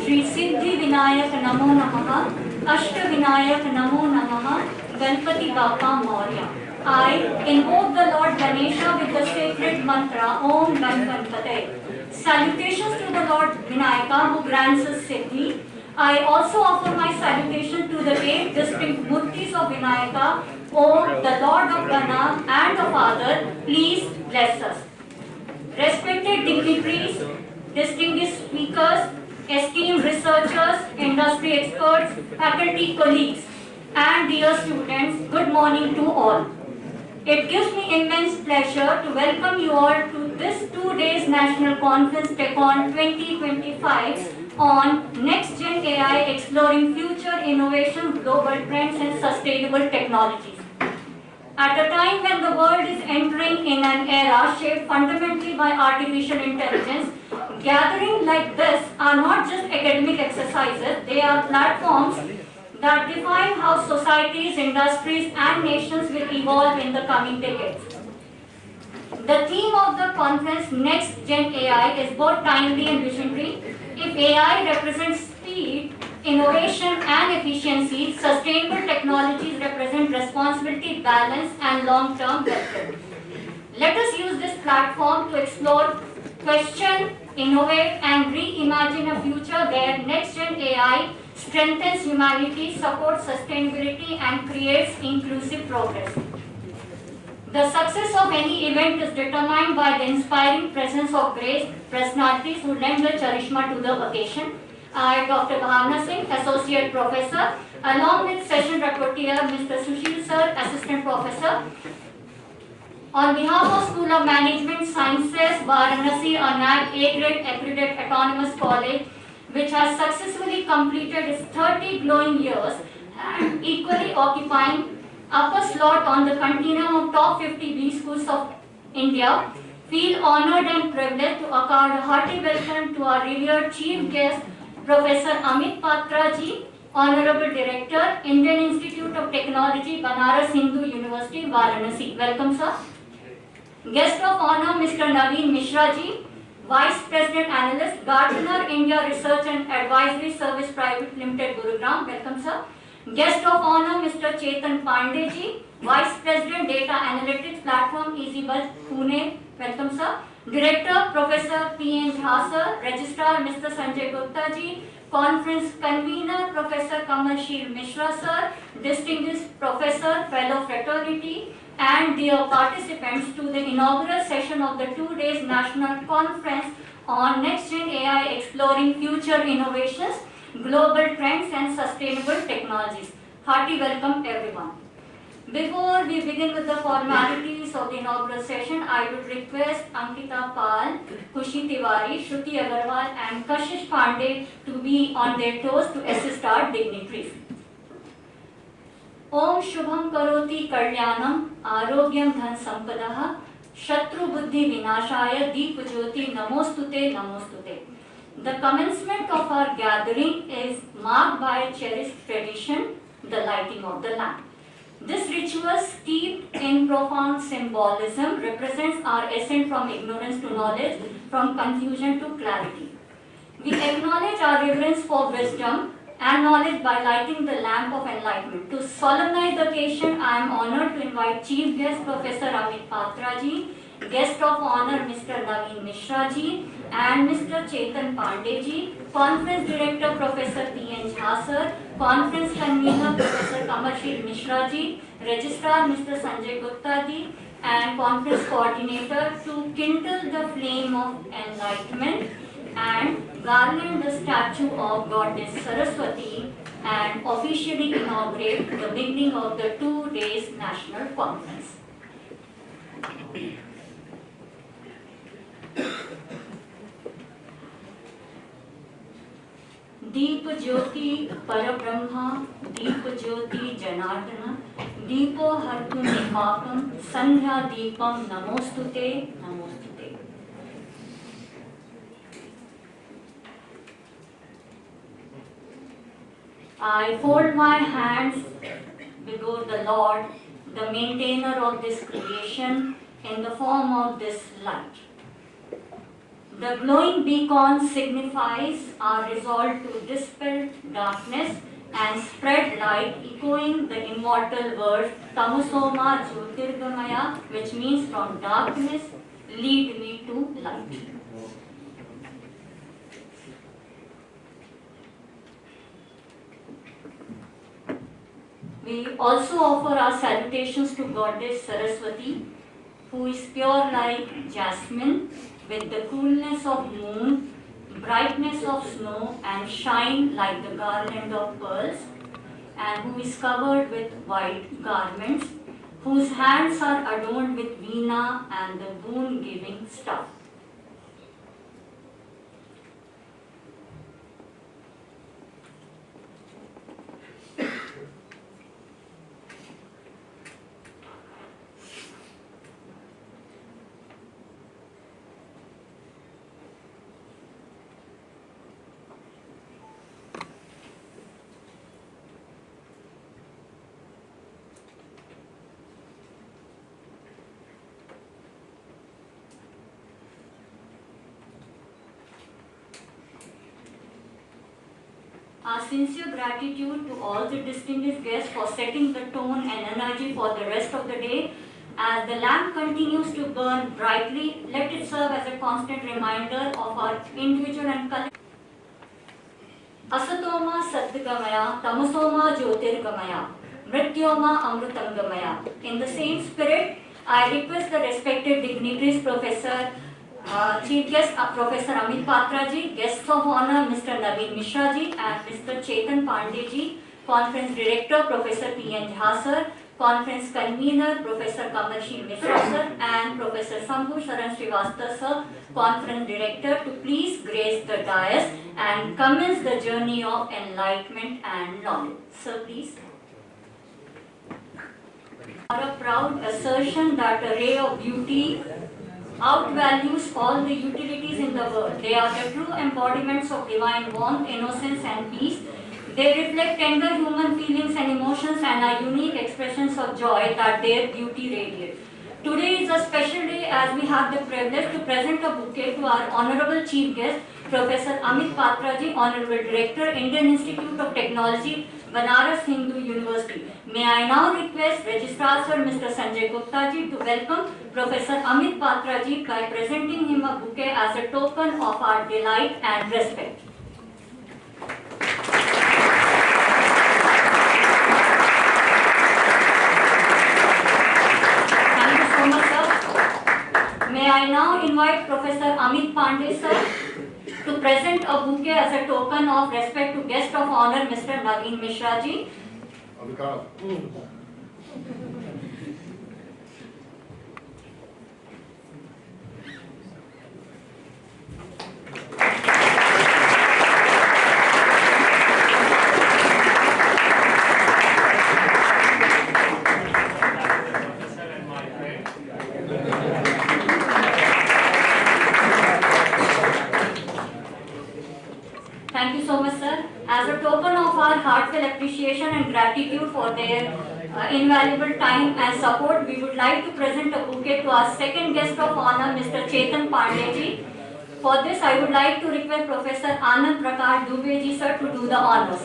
Shri Siddhi Vinayak Namo Namaha, Ashta Vinayak Namo Namaha, Ganpati Bappa Maurya. I invoke the Lord Ganesha with the sacred mantra Om Gan Ganpate. Salutations to the Lord Vinayaka who grants us Siddhi. I also offer my salutation to the 8 distinct Murtis of Vinayaka. O the Lord of Gana and the Father, please bless us. Respected dignitaries, distinguished speakers, esteemed researchers, industry experts, faculty colleagues, and dear students, good morning to all. It gives me immense pleasure to welcome you all to this 2 days national conference TECHCON-2025 on NextGen AI exploring future innovation, global trends and sustainable technologies. At a time when the world is entering in an era shaped fundamentally by artificial intelligence, gatherings like this are not just academic exercises, they are platforms that define how societies, industries and nations will evolve in the coming decades. The theme of the conference, Next Gen AI, is both timely and visionary. If AI represents speed, innovation and efficiency, sustainable technologies represent responsibility, balance and long-term welfare. Let us use this platform to explore, question, innovate and reimagine a future where Next-Gen AI strengthens humanity, supports sustainability and creates inclusive progress. The success of any event is determined by the inspiring presence of great personalities who lend the charisma to the occasion. I, Dr. Varanasi, Associate Professor, along with Session Rapporteur, Mr. Sushil Sir, Assistant Professor. On behalf of School of Management Sciences, Varanasi, a NAC A-grade accredited autonomous college, which has successfully completed its 30 glowing years and equally occupying upper slot on the continuum of top 50 B schools of India, feel honored and privileged to accord a hearty welcome to our revered Chief Guest, Professor Amit Patra ji, Honorable Director, Indian Institute of Technology, Banaras Hindu University, Varanasi. Welcome, sir. Guest of Honor, Mr. Naveen Mishra ji, Vice President Analyst, Gartner India Research and Advisory Service Private Limited, Gurugram. Welcome, sir. Guest of Honor, Mr. Chetan Pandey ji, Vice President Data Analytics Platform, EasyBuzz, Pune. Welcome, sir. Director, Professor P.N. Jha, sir. Registrar, Mr. Sanjay Gupta ji. Conference Convener, Professor Kamalsheel Mishra, sir. Distinguished Professor, Fellow Fraternity, and dear participants to the inaugural session of the 2 days national conference on Next-Gen AI exploring future innovations, global trends and sustainable technologies. Hearty welcome everyone. Before we begin with the formalities of the inaugural session, I would request Ankita Pal, Kushi Tiwari, Shruti Agarwal and Kashish Pandey to be on their toes to assist our dignitaries. Om Shubham Karoti Kalyanam Arogyam Dhan Sampadaha Shatru Buddhi Vinashaya Deep Jyoti Namostute Namostute. The commencement of our gathering is marked by a cherished tradition, the lighting of the lamp. This ritual, steeped in profound symbolism, represents our ascent from ignorance to knowledge, from confusion to clarity. We acknowledge our reverence for wisdom and knowledge by lighting the lamp of enlightenment. To solemnize the occasion, I am honored to invite Chief Guest Professor Amit Patra ji, Guest of Honor Mr. Naveen Mishra ji, and Mr. Chetan Pandey ji, Conference Director Professor P.N. Jha sir, Conference Convener Professor Kamalsheel Mishra ji, Registrar Mr. Sanjay Gupta ji, and Conference Coordinator to kindle the flame of enlightenment and garland the statue of Goddess Saraswati and officially inaugurate the beginning of the 2 days national conference. दीप ज्योति परब्रह्मा दीप ज्योति जनार्दन दीपो हर्तु निपाकम संध्या दीपम नमोस्तुते नमोस्तुते. I fold my hands before the Lord, the maintainer of this creation, in the form of this light. The glowing beacon signifies our resolve to dispel darkness and spread light, echoing the immortal word Tamasoma Jyotirgamaya, which means from darkness lead me to light. We also offer our salutations to Goddess Saraswati, who is pure like jasmine, with the coolness of moon, brightness of snow, and shine like the garland of pearls, and who is covered with white garments, whose hands are adorned with veena and the boon-giving staff. Our sincere gratitude to all the distinguished guests for setting the tone and energy for the rest of the day. As the lamp continues to burn brightly, let it serve as a constant reminder of our individual and collective. Asatoma Satgamaya, Tamasoma Jyotirgamaya, Mrityoma Amrutangamaya. In the same spirit, I request the respected dignitaries, Chief Guest Professor Amit Patra ji, Guest of Honor Mr. Naveen Mishra ji and Mr. Chetan Pandey ji, Conference Director Professor P.N. Jha sir, Conference Convener Professor Kamalshi Mishra sir and Professor Sambhu Sharan Srivastava sir, Conference Director, to please grace the dais and commence the journey of enlightenment and knowledge. Sir, please. A proud assertion that a ray of beauty outvalues all the utilities in the world. They are the true embodiments of divine warmth, innocence and peace. They reflect tender human feelings and emotions and are unique expressions of joy that their beauty radiates. Today is a special day as we have the privilege to present a bouquet to our Honorable Chief Guest, Professor Amit Patra ji, Honorable Director, Indian Institute of Technology, Varanasi Hindu University. May I now request Registrar Sir Mr. Sanjay Gupta ji to welcome Professor Amit Patra ji by presenting him a bouquet as a token of our delight and respect. Thank you so much, sir. May I now invite Professor Amit Pandey sir to present a bouquet as a token of respect to Guest of Honor Mr. Naveen Mishra ji. Thank you so much, sir. As a token of our heartfelt appreciation and gratitude for their invaluable time and support, we would like to present a bouquet to our second guest of honor, Mr. Chetan Pandey ji. For this, I would like to request Professor Anand Prakash Dubey ji, sir, to do the honors.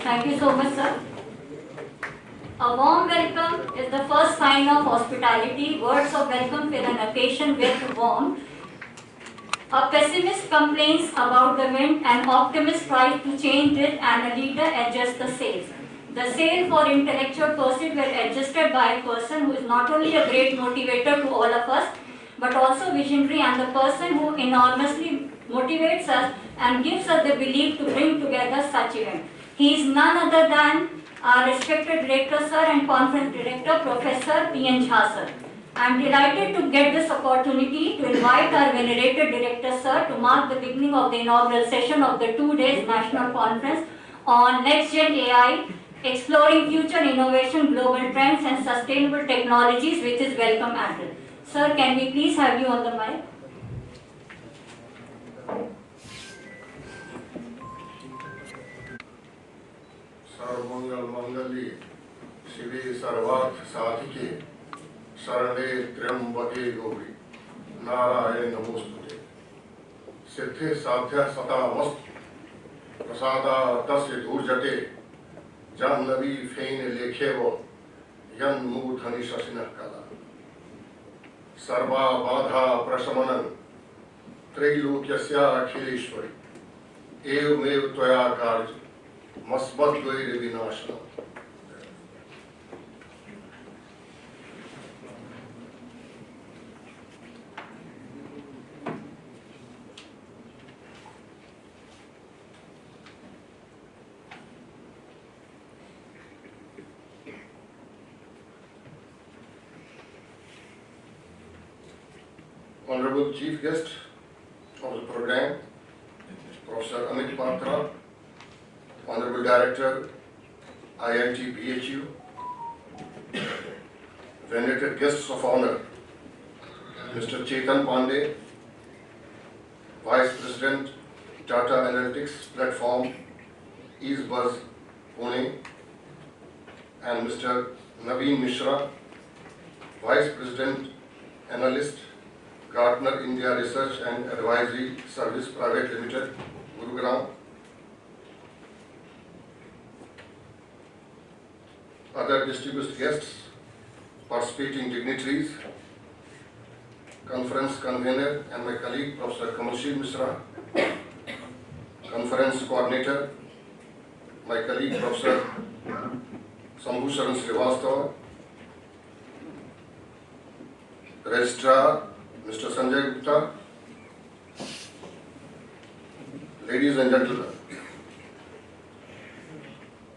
Thank you so much, sir. A warm welcome is the first sign of hospitality. Words of welcome fill an occasion with warmth. A pessimist complains about the wind, an optimist tries to change it, and a leader adjusts the sails. The sail for intellectual pursuit were adjusted by a person who is not only a great motivator to all of us, but also visionary and the person who enormously motivates us and gives us the belief to bring together such events. He is none other than our respected Director Sir and Conference Director Professor P.N. Jha Sir. I am delighted to get this opportunity to invite our venerated Director Sir to mark the beginning of the inaugural session of the 2 days National Conference on NextGen AI, Exploring Future Innovation, Global Trends and Sustainable Technologies, which is welcome address. Sir, can we please have you on the mic? सर्वमंगल मंगल्ये शिवे सर्वार्थ साधिके शरणे त्र्यंबके गौरी नारायण नमोस्तुते। सिद्धे साध्य सदा मस्त प्रसादा तस्य धूर्जटे जाह्नवी फेन लेखेव यन्मूर्धनि शशिनः कला। सर्वा बाधा प्रशमनं त्रैलोक्यस्याखिलेश्वरी एवमेव त्वया कार्य मस्मद्वैरविनाशनम्। Honorable Chief Guest of the program, Professor Amit Patra, Honorable Director, IIT BHU, venerated guests of honor, Mr. Chetan Pandey, Vice President, Data Analytics Platform, EaseBuzz, Pune, and Mr. Naveen Mishra, Vice President, Analyst, Gartner India Research and Advisory Service Private Limited, Gurugram. Other distinguished guests, participating dignitaries, conference convener and my colleague Professor Kamalshir Mishra, conference coordinator, my colleague Professor Sambhusharan Srivastava, registrar Mr. Sanjay Gupta, ladies and gentlemen,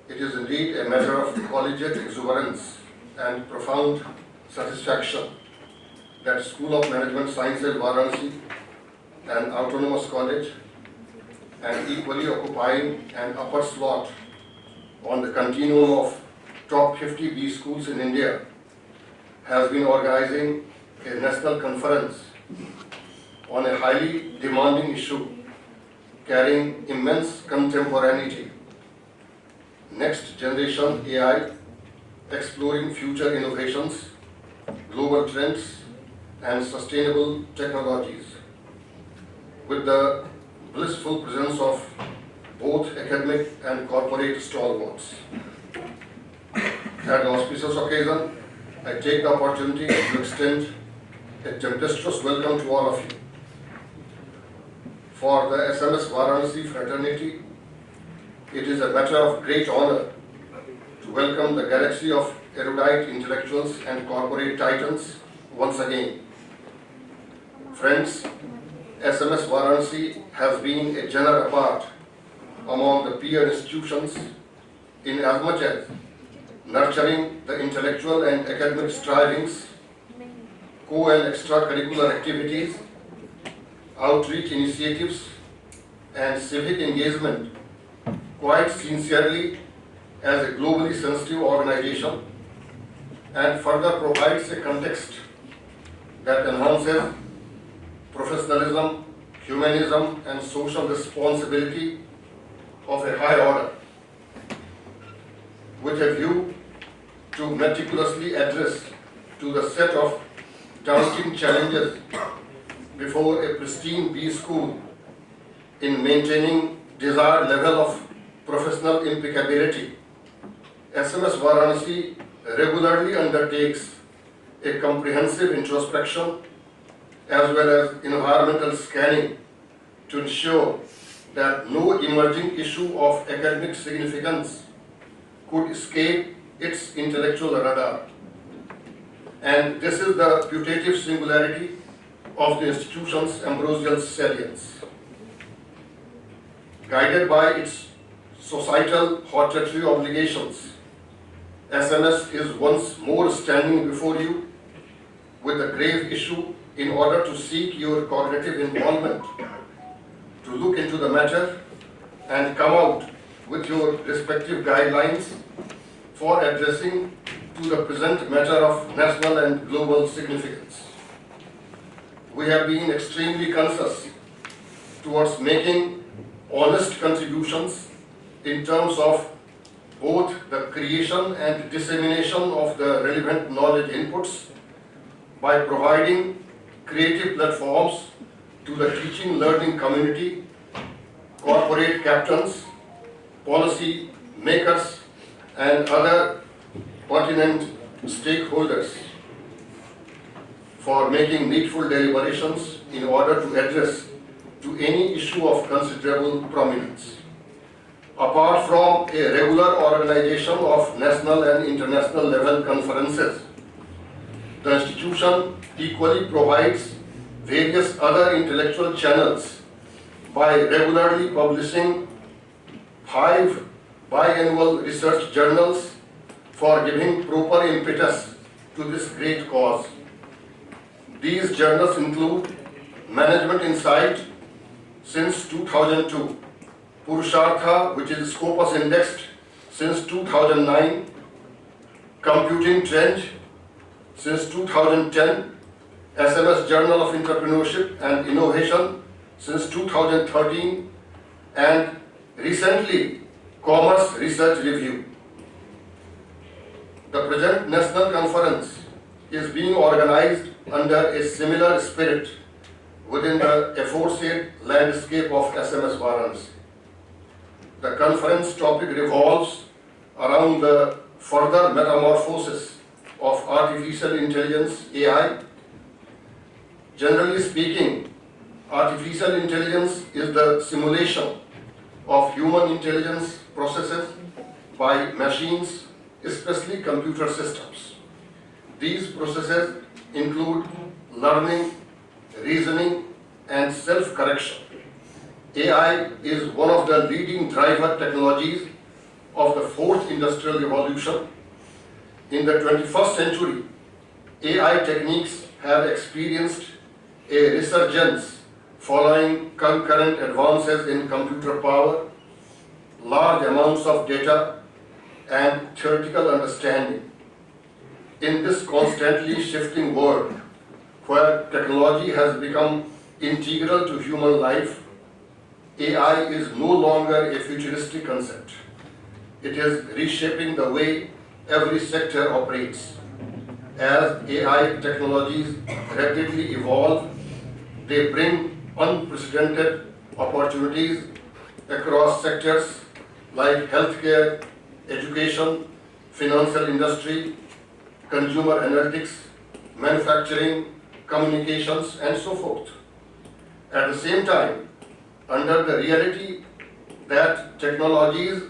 it is indeed a matter of collegiate exuberance and profound satisfaction that School of Management Sciences Varanasi, an autonomous college and equally occupying an upper slot on the continuum of top 50 B schools in India, has been organizing a national conference on a highly demanding issue carrying immense contemporaneity, next generation AI, exploring future innovations, global trends and sustainable technologies, with the blissful presence of both academic and corporate stalwarts. At the auspicious occasion, I take the opportunity to extend a tempestuous welcome to all of you. For the SMS Varanasi fraternity, it is a matter of great honor to welcome the galaxy of erudite intellectuals and corporate titans once again. Friends, SMS Varanasi has been a genre apart among the peer institutions in as much as nurturing the intellectual and academic strivings, co- and extracurricular activities, outreach initiatives, and civic engagement quite sincerely as a globally sensitive organization, and further provides a context that enhances professionalism, humanism, and social responsibility of a high order, with a view to meticulously address to the set of daunting challenges before a pristine B school in maintaining desired level of professional impeccability. SMS Varanasi regularly undertakes a comprehensive introspection as well as environmental scanning to ensure that no emerging issue of academic significance could escape its intellectual radar. And this is the putative singularity of the institution's ambrosial salience. Guided by its societal hortatory obligations, SMS is once more standing before you with a grave issue in order to seek your cognitive involvement, to look into the matter and come out with your respective guidelines for addressing to the present matter of national and global significance. We have been extremely conscious towards making honest contributions in terms of both the creation and dissemination of the relevant knowledge inputs by providing creative platforms to the teaching learning community, corporate captains, policy makers, and other pertinent stakeholders for making needful deliberations in order to address to any issue of considerable prominence. Apart from a regular organization of national and international level conferences, the institution equally provides various other intellectual channels by regularly publishing 5 biannual research journals for giving proper impetus to this great cause. These journals include Management Insight since 2002, Purushartha, which is Scopus indexed since 2009, Computing Trend since 2010, SMS Journal of Entrepreneurship and Innovation since 2013, and recently Commerce Research Review. The present national conference is being organized under a similar spirit within the aforesaid landscape of SMS Varanasi. The conference topic revolves around the further metamorphosis of artificial intelligence, AI. Generally speaking, artificial intelligence is the simulation of human intelligence processes by machines, especially computer systems. These processes include learning, reasoning, and self-correction. AI is one of the leading driver technologies of the 4th industrial revolution. In the 21st century, AI techniques have experienced a resurgence following concurrent advances in computer power, large amounts of data, and theoretical understanding. In this constantly shifting world, where technology has become integral to human life, AI is no longer a futuristic concept. It is reshaping the way every sector operates. As AI technologies rapidly evolve, they bring unprecedented opportunities across sectors like healthcare, education, financial industry, consumer analytics, manufacturing, communications, and so forth. At the same time, under the reality that technologies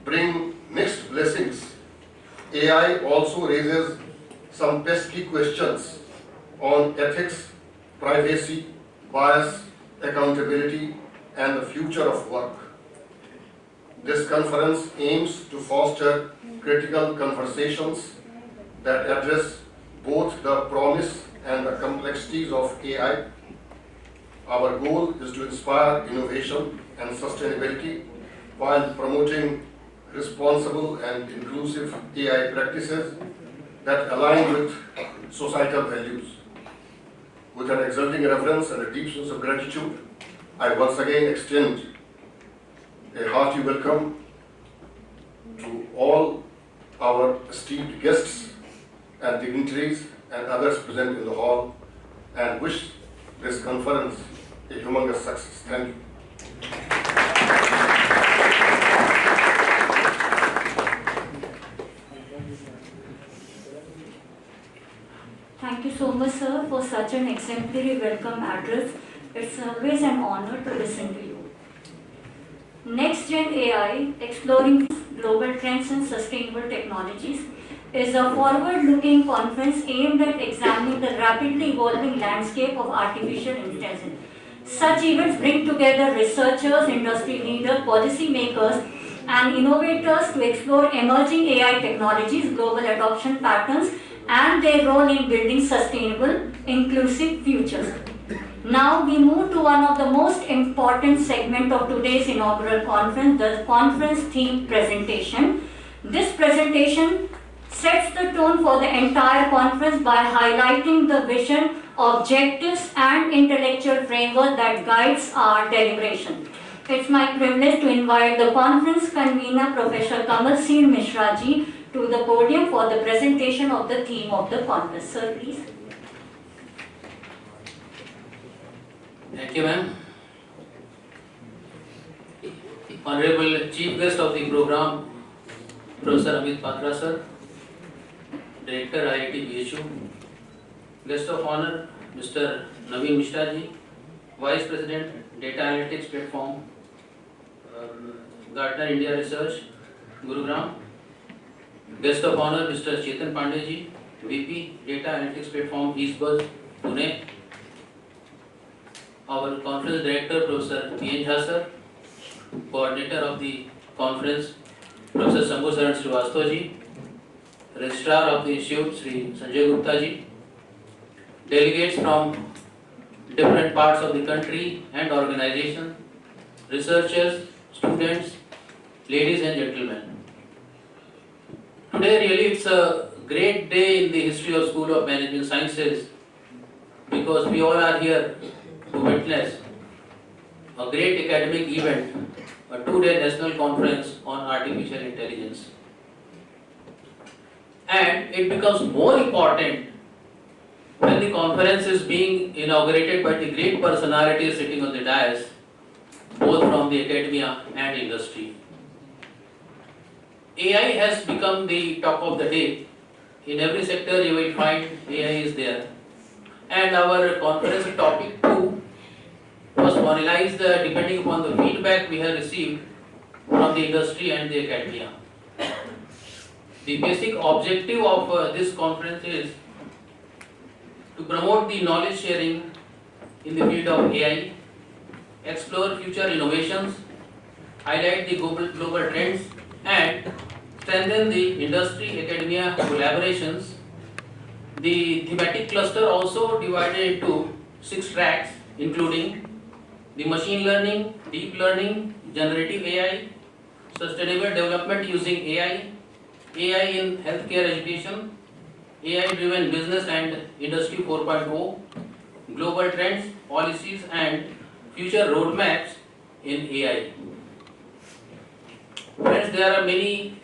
bring mixed blessings, AI also raises some pesky questions on ethics, privacy, bias, accountability, and the future of work. This conference aims to foster critical conversations that address both the promise and the complexities of AI. Our goal is to inspire innovation and sustainability while promoting responsible and inclusive AI practices that align with societal values. With an exulting reverence and a deep sense of gratitude, I once again extend a hearty welcome to all our esteemed guests and dignitaries and others present in the hall, and wish this conference a humongous success. Thank you. Thank you so much, sir, for such an exemplary welcome address. It's always an honor to listen to you. NextGen AI, Exploring Global Trends and Sustainable Technologies, is a forward-looking conference aimed at examining the rapidly evolving landscape of artificial intelligence. Such events bring together researchers, industry leaders, policy makers, and innovators to explore emerging AI technologies, global adoption patterns, and their role in building sustainable, inclusive futures. Now we move to one of the most important segments of today's inaugural conference, the conference theme presentation. This presentation sets the tone for the entire conference by highlighting the vision, objectives, and intellectual framework that guides our deliberation. It's my privilege to invite the conference convener, Professor Kamal Singh Mishra ji, to the podium for the presentation of the theme of the conference. Sir, please. Thank you, ma'am. Honorable Chief Guest of the program, Professor Amit Patra, sir, Director IIT BHU, Guest of Honor, Mr. Naveen Mishra ji, Vice President, Data Analytics Platform, Gartner India Research, Gurugram, Guest of Honor, Mr. Chetan Pandey ji, VP, Data Analytics Platform, East Bus, Pune, our Conference Director, Professor P.N. Jha sir, Coordinator of the conference, Professor Shambhu Saran Srivastava ji, Registrar of the Institute, Sri Sanjay Gupta ji, delegates from different parts of the country and organization, researchers, students, ladies and gentlemen. Today really it's a great day in the history of School of Management Sciences because we all are here to witness a great academic event, a 2-day national conference on artificial intelligence. And it becomes more important when the conference is being inaugurated by the great personalities sitting on the dais, both from the academia and industry. AI has become the talk of the day. In every sector you will find AI is there. And our conference topic too was finalized depending upon the feedback we have received from the industry and the academia. The basic objective of this conference is to promote the knowledge sharing in the field of AI, explore future innovations, highlight the global trends, and strengthen the industry-academia collaborations. The thematic cluster also divided into 6 tracks, including the machine learning, deep learning, generative AI, sustainable development using AI, AI in healthcare education, AI-driven business and industry 4.0, global trends, policies, and future roadmaps in AI. Friends, there are many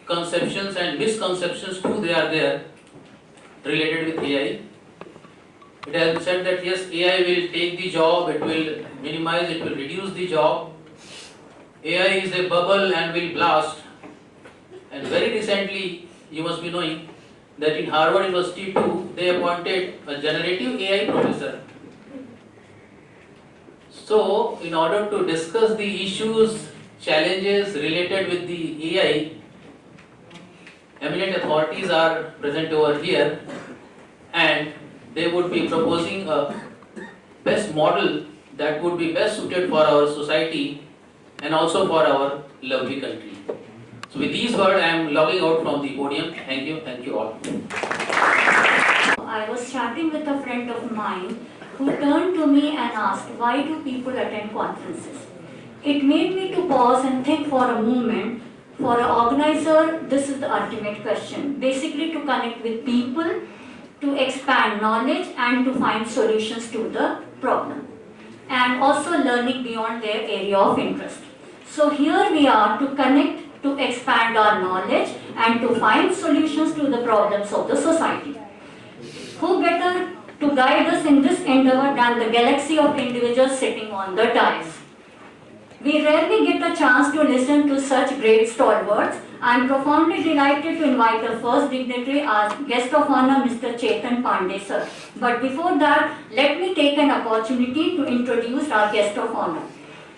conceptions and misconceptions too, they are there related with AI. It has been said that yes, AI will take the job, it will minimize, it will reduce the job. AI is a bubble and will blast. And very recently, you must be knowing that in Harvard University too, they appointed a generative AI professor. So, in order to discuss the issues, challenges related with the AI, eminent authorities are present over here and they would be proposing a best model that would be best suited for our society and also for our lovely country. So with these words, I am logging out from the podium. Thank you all. I was chatting with a friend of mine who turned to me and asked, why do people attend conferences? It made me to pause and think for a moment. For an organizer, this is the ultimate question. Basically to connect with people, to expand knowledge and to find solutions to the problem. And also learning beyond their area of interest. So here we are to connect, to expand our knowledge and to find solutions to the problems of the society. Who better to guide us in this endeavor than the galaxy of individuals sitting on the dais? We rarely get a chance to listen to such great stalwarts. I am profoundly delighted to invite the first dignitary as guest of honor, Mr. Chetan Pandey, sir. But before that, let me take an opportunity to introduce our guest of honor.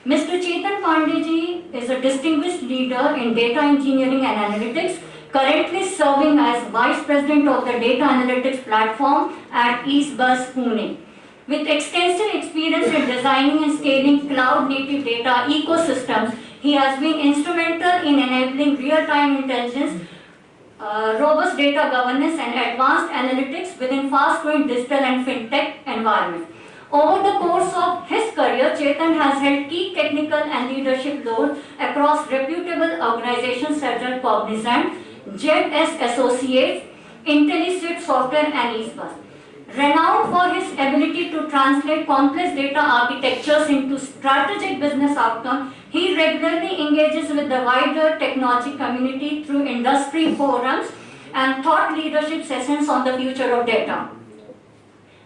Mr. Chetan Pandey ji is a distinguished leader in data engineering and analytics, currently serving as Vice President of the Data Analytics Platform at East Bus, Pune. With extensive experience in designing and scaling cloud-native data ecosystems, he has been instrumental in enabling real-time intelligence, robust data governance and advanced analytics within fast-growing digital and fintech environment. Over the course of his career, Chetan has held key technical and leadership roles across reputable organizations such as Cognizant, ZS Associates, IntelliSuite Software and Eastbus. Renowned for his ability to translate complex data architectures into strategic business outcomes, he regularly engages with the wider technology community through industry forums and thought leadership sessions on the future of data.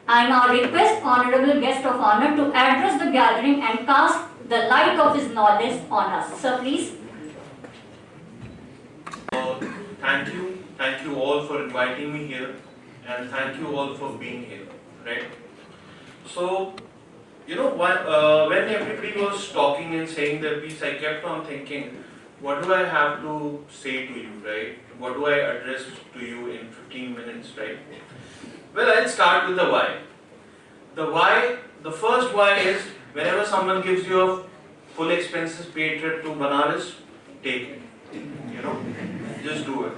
I now request Honorable Guest of Honor to address the gathering and cast the light of his knowledge on us. Sir, please. Thank you all for inviting me here, and thank you all for being here, right? So, you know, when everybody was talking and saying their piece, I kept on thinking, what do I have to say to you, right? What do I address to you in 15 minutes, right? Well, I'll start with the why. The first why is, whenever someone gives you a full expenses paid trip to Varanasi, take it, you know, just do it.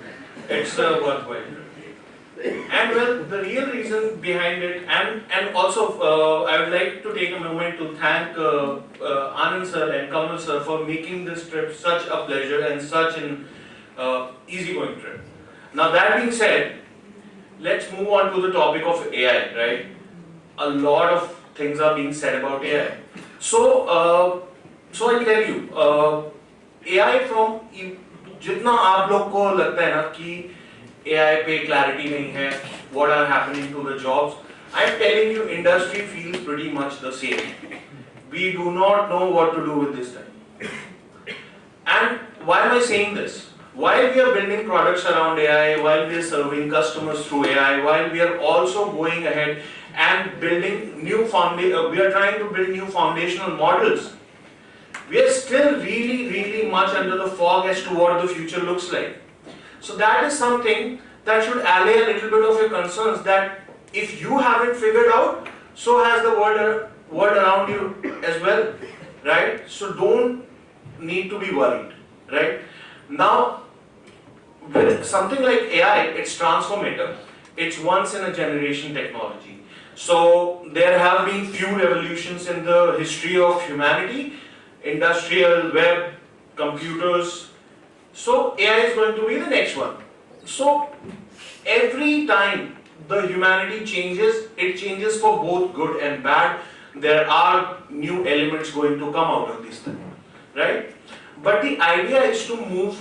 It's a worthwhile trip. And well, the real reason behind it, and also I would like to take a moment to thank Anand sir and Kamal sir for making this trip such a pleasure and such an easygoing trip. Now that being said, let's move on to the topic of AI, right? A lot of things are being said about AI. So I'll tell you, AI from जितना आप लोग को लगता है ना कि AI पे clarity नहीं है, what are happening to the jobs, I'm telling you, industry feels pretty much the same. We do not know what to do with this time. And why am I saying this? While we are building products around AI, while we are serving customers through AI, while we are also going ahead and building we are trying to build new foundational models, we are still really much under the fog as to what the future looks like. So that is something that should allay a little bit of your concerns, that if you haven't figured out, so has the world around you as well, right? So don't need to be worried, right? Now, with something like AI, it's transformative. It's once in a generation technology. So there have been few revolutions in the history of humanity: industrial, web, computers. So AI is going to be the next one. So every time the humanity changes, it changes for both good and bad. There are new elements going to come out of this thing, right? But the idea is to move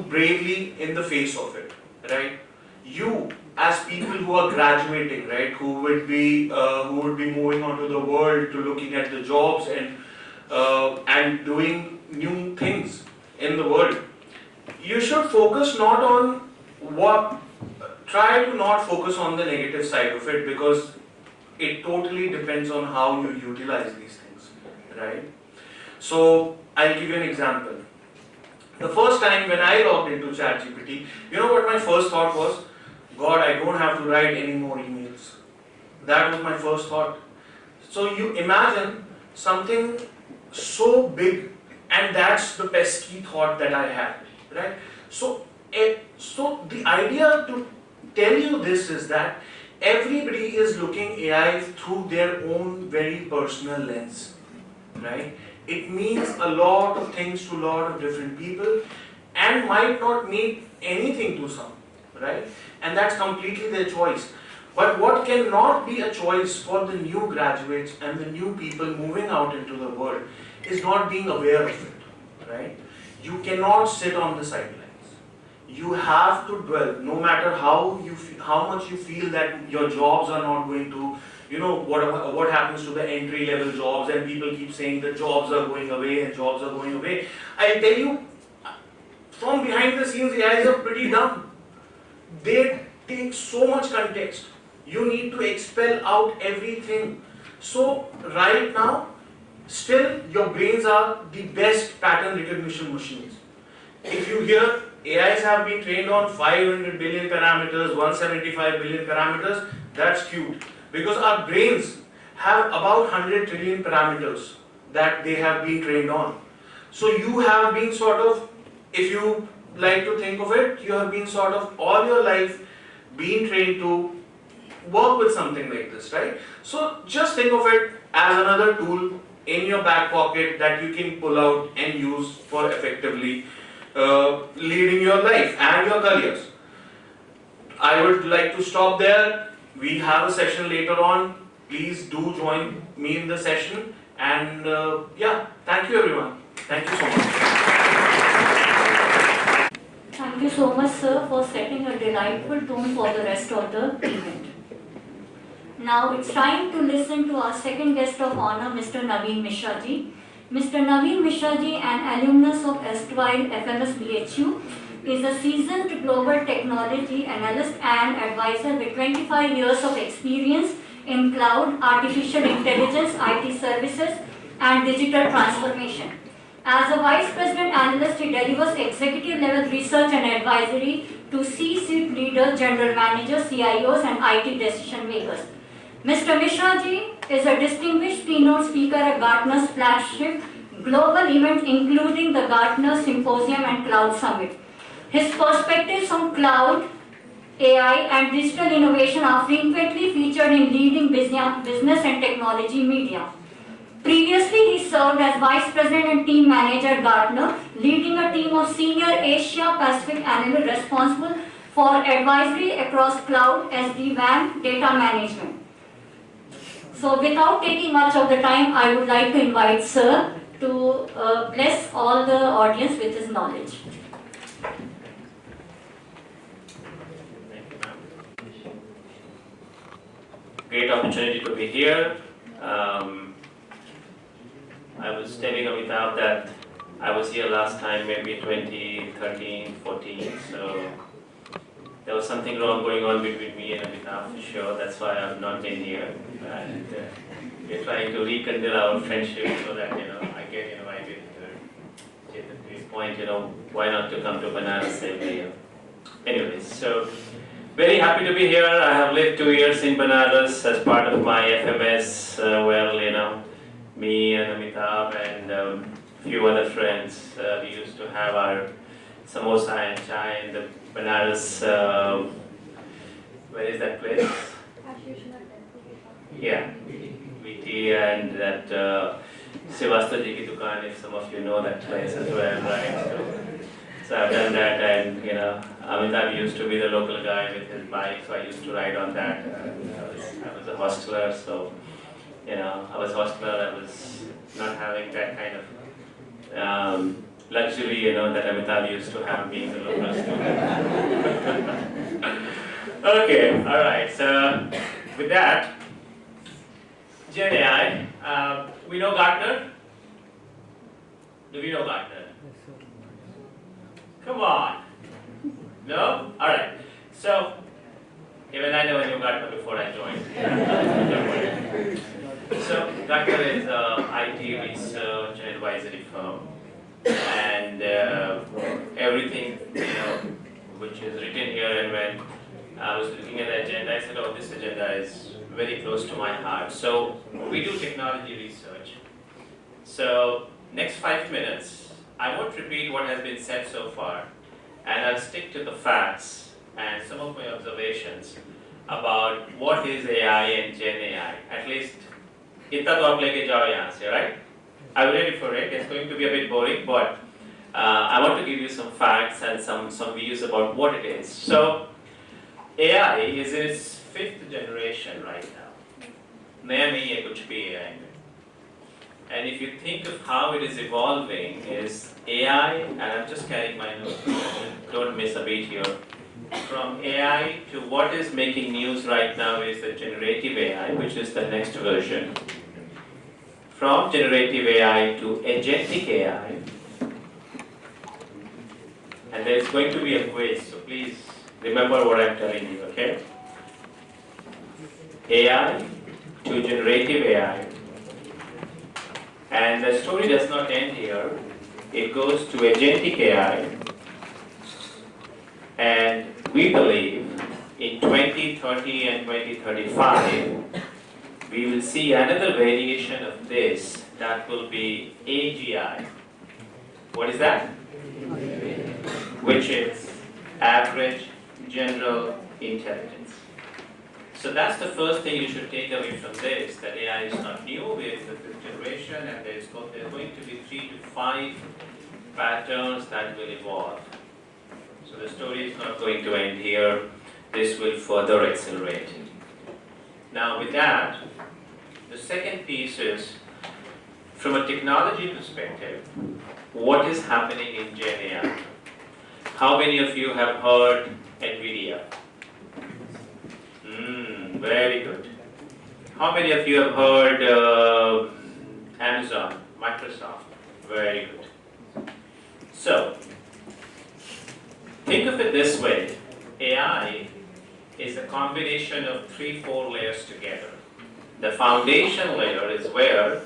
bravely in the face of it, right? You, as people who are graduating, right, who would be moving on to the world, to looking at the jobs and doing new things in the world, you should focus not on try to not focus on the negative side of it, because it totally depends on how you utilize these things, right? So I'll give you an example. The first time when I logged into ChatGPT, you know what my first thought was? God, I don't have to write any more emails. That was my first thought. So you imagine something so big, and that's the pesky thought that I had, right? So the idea to tell you this is that everybody is looking AI through their own very personal lens, right? It means a lot of things to a lot of different people and might not mean anything to some, right? And that's completely their choice. But what cannot be a choice for the new graduates and the new people moving out into the world is not being aware of it, right? You cannot sit on the sidelines. You have to dwell, no matter how much you feel that your jobs are not going to, you know, what happens to the entry level jobs, and people keep saying that jobs are going away and jobs are going away. I tell you, from behind the scenes, AIs are pretty dumb. They take so much context. You need to expel out everything. So right now, still your brains are the best pattern recognition machines. If you hear AIs have been trained on 500 billion parameters, 175 billion parameters, that's cute. Because our brains have about 100 trillion parameters that they have been trained on. So you have been sort of, if you like to think of it, you have been sort of all your life being trained to work with something like this, right? So just think of it as another tool in your back pocket that you can pull out and use for effectively leading your life and your careers. I would like to stop there. we have a session later on. Please do join me in the session. And yeah, thank you everyone. Thank you so much. Thank you so much, sir, for setting a delightful tone for the rest of the event. Now it's time to listen to our second guest of honor, Mr. Naveen Mishra ji. Mr. Naveen Mishra ji, an alumnus of erstwhile FMS BHU, is a seasoned global technology analyst and advisor with 25 years of experience in cloud, artificial intelligence, IT services, and digital transformation. As a Vice President Analyst, he delivers executive level research and advisory to C-suite leaders, general managers, CIOs, and IT decision makers. Mr. Mishra ji is a distinguished keynote speaker at Gartner's flagship global events, including the Gartner Symposium and Cloud Summit. His perspectives on cloud, AI, and digital innovation are frequently featured in leading business and technology media. Previously, he served as Vice President and Team Manager at Gartner, leading a team of senior Asia Pacific analysts responsible for advisory across cloud, SD-WAN, data management. So without taking much of the time, I would like to invite Sir to bless all the audience with his knowledge. Great opportunity to be here. I was telling Amitabh that I was here last time, maybe 2013, 14, so there was something wrong going on between me and Amitabh for sure. That's why I've not been here. And we're trying to rekindle our friendship so that, I get invited here. At this point, why not to come to Banaras every year? Anyways, so very happy to be here. I have lived 2 years in Banaras as part of my FMS. Me and Amitabh and a few other friends, we used to have our samosa and chai in the Banaras. Where is that place? Yeah, VT and that Srivastava ji ki dukaan, if some of you know that place as well, right? So I've done that, and Amitabh used to be the local guy with his bike, so I used to ride on that. I was a hostler, so I was hostler. I was not having that kind of luxury, that Amitabh used to have being the local student. Okay, all right. So with that, Gen AI. We know Gartner. Do we know Gartner? Come on. No? All right. So, even I never knew Gartner before I joined. So, Gartner is an IT research and advisory firm. And everything, which is written here, and when I was looking at the agenda, I said, oh, this agenda is very close to my heart. So, we do technology research. So, next 5 minutes, I won't repeat what has been said so far, and I'll stick to the facts and some of my observations about what is AI and Gen AI. At least, itna to aap leke jao yahan se, right? I'm ready for it. It's going to be a bit boring, but I want to give you some facts and some views about what it is. So, AI is in its 5th generation right now. Naya nahi hai kuch bhi AI mein. And if you think of how it is evolving, is AI, and I'm just carrying my notes, don't miss a beat here. From AI to what is making news right now is the generative AI, which is the next version. From generative AI to agentic AI, and there's going to be a quiz, so please remember what I'm telling you, okay? AI to generative AI. And the story does not end here. It goes to agentic AI. And we believe in 2030 and 2035, we will see another variation of this that will be AGI. What is that? Which is average general intelligence. So that's the first thing you should take away from this, that AI is not new, we are in the 5th generation, and there are going to be 3 to 5 patterns that will evolve. So the story is not going to end here, this will further accelerate. Now with that, the second piece is, from a technology perspective, what is happening in Gen AI? How many of you have heard NVIDIA? Very good. How many of you have heard Amazon, Microsoft? Very good. So, think of it this way. AI is a combination of 3-4 layers together. The foundation layer is where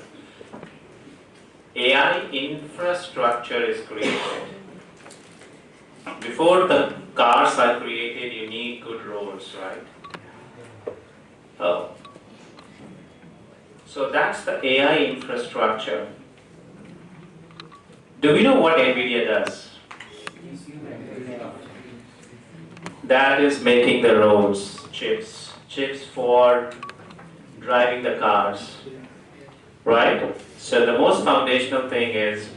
AI infrastructure is created. Before the cars are created, you need good roads, right? Oh. So that's the AI infrastructure. Do we know what NVIDIA does? That is making the roads, chips for driving the cars, right? So the most foundational thing is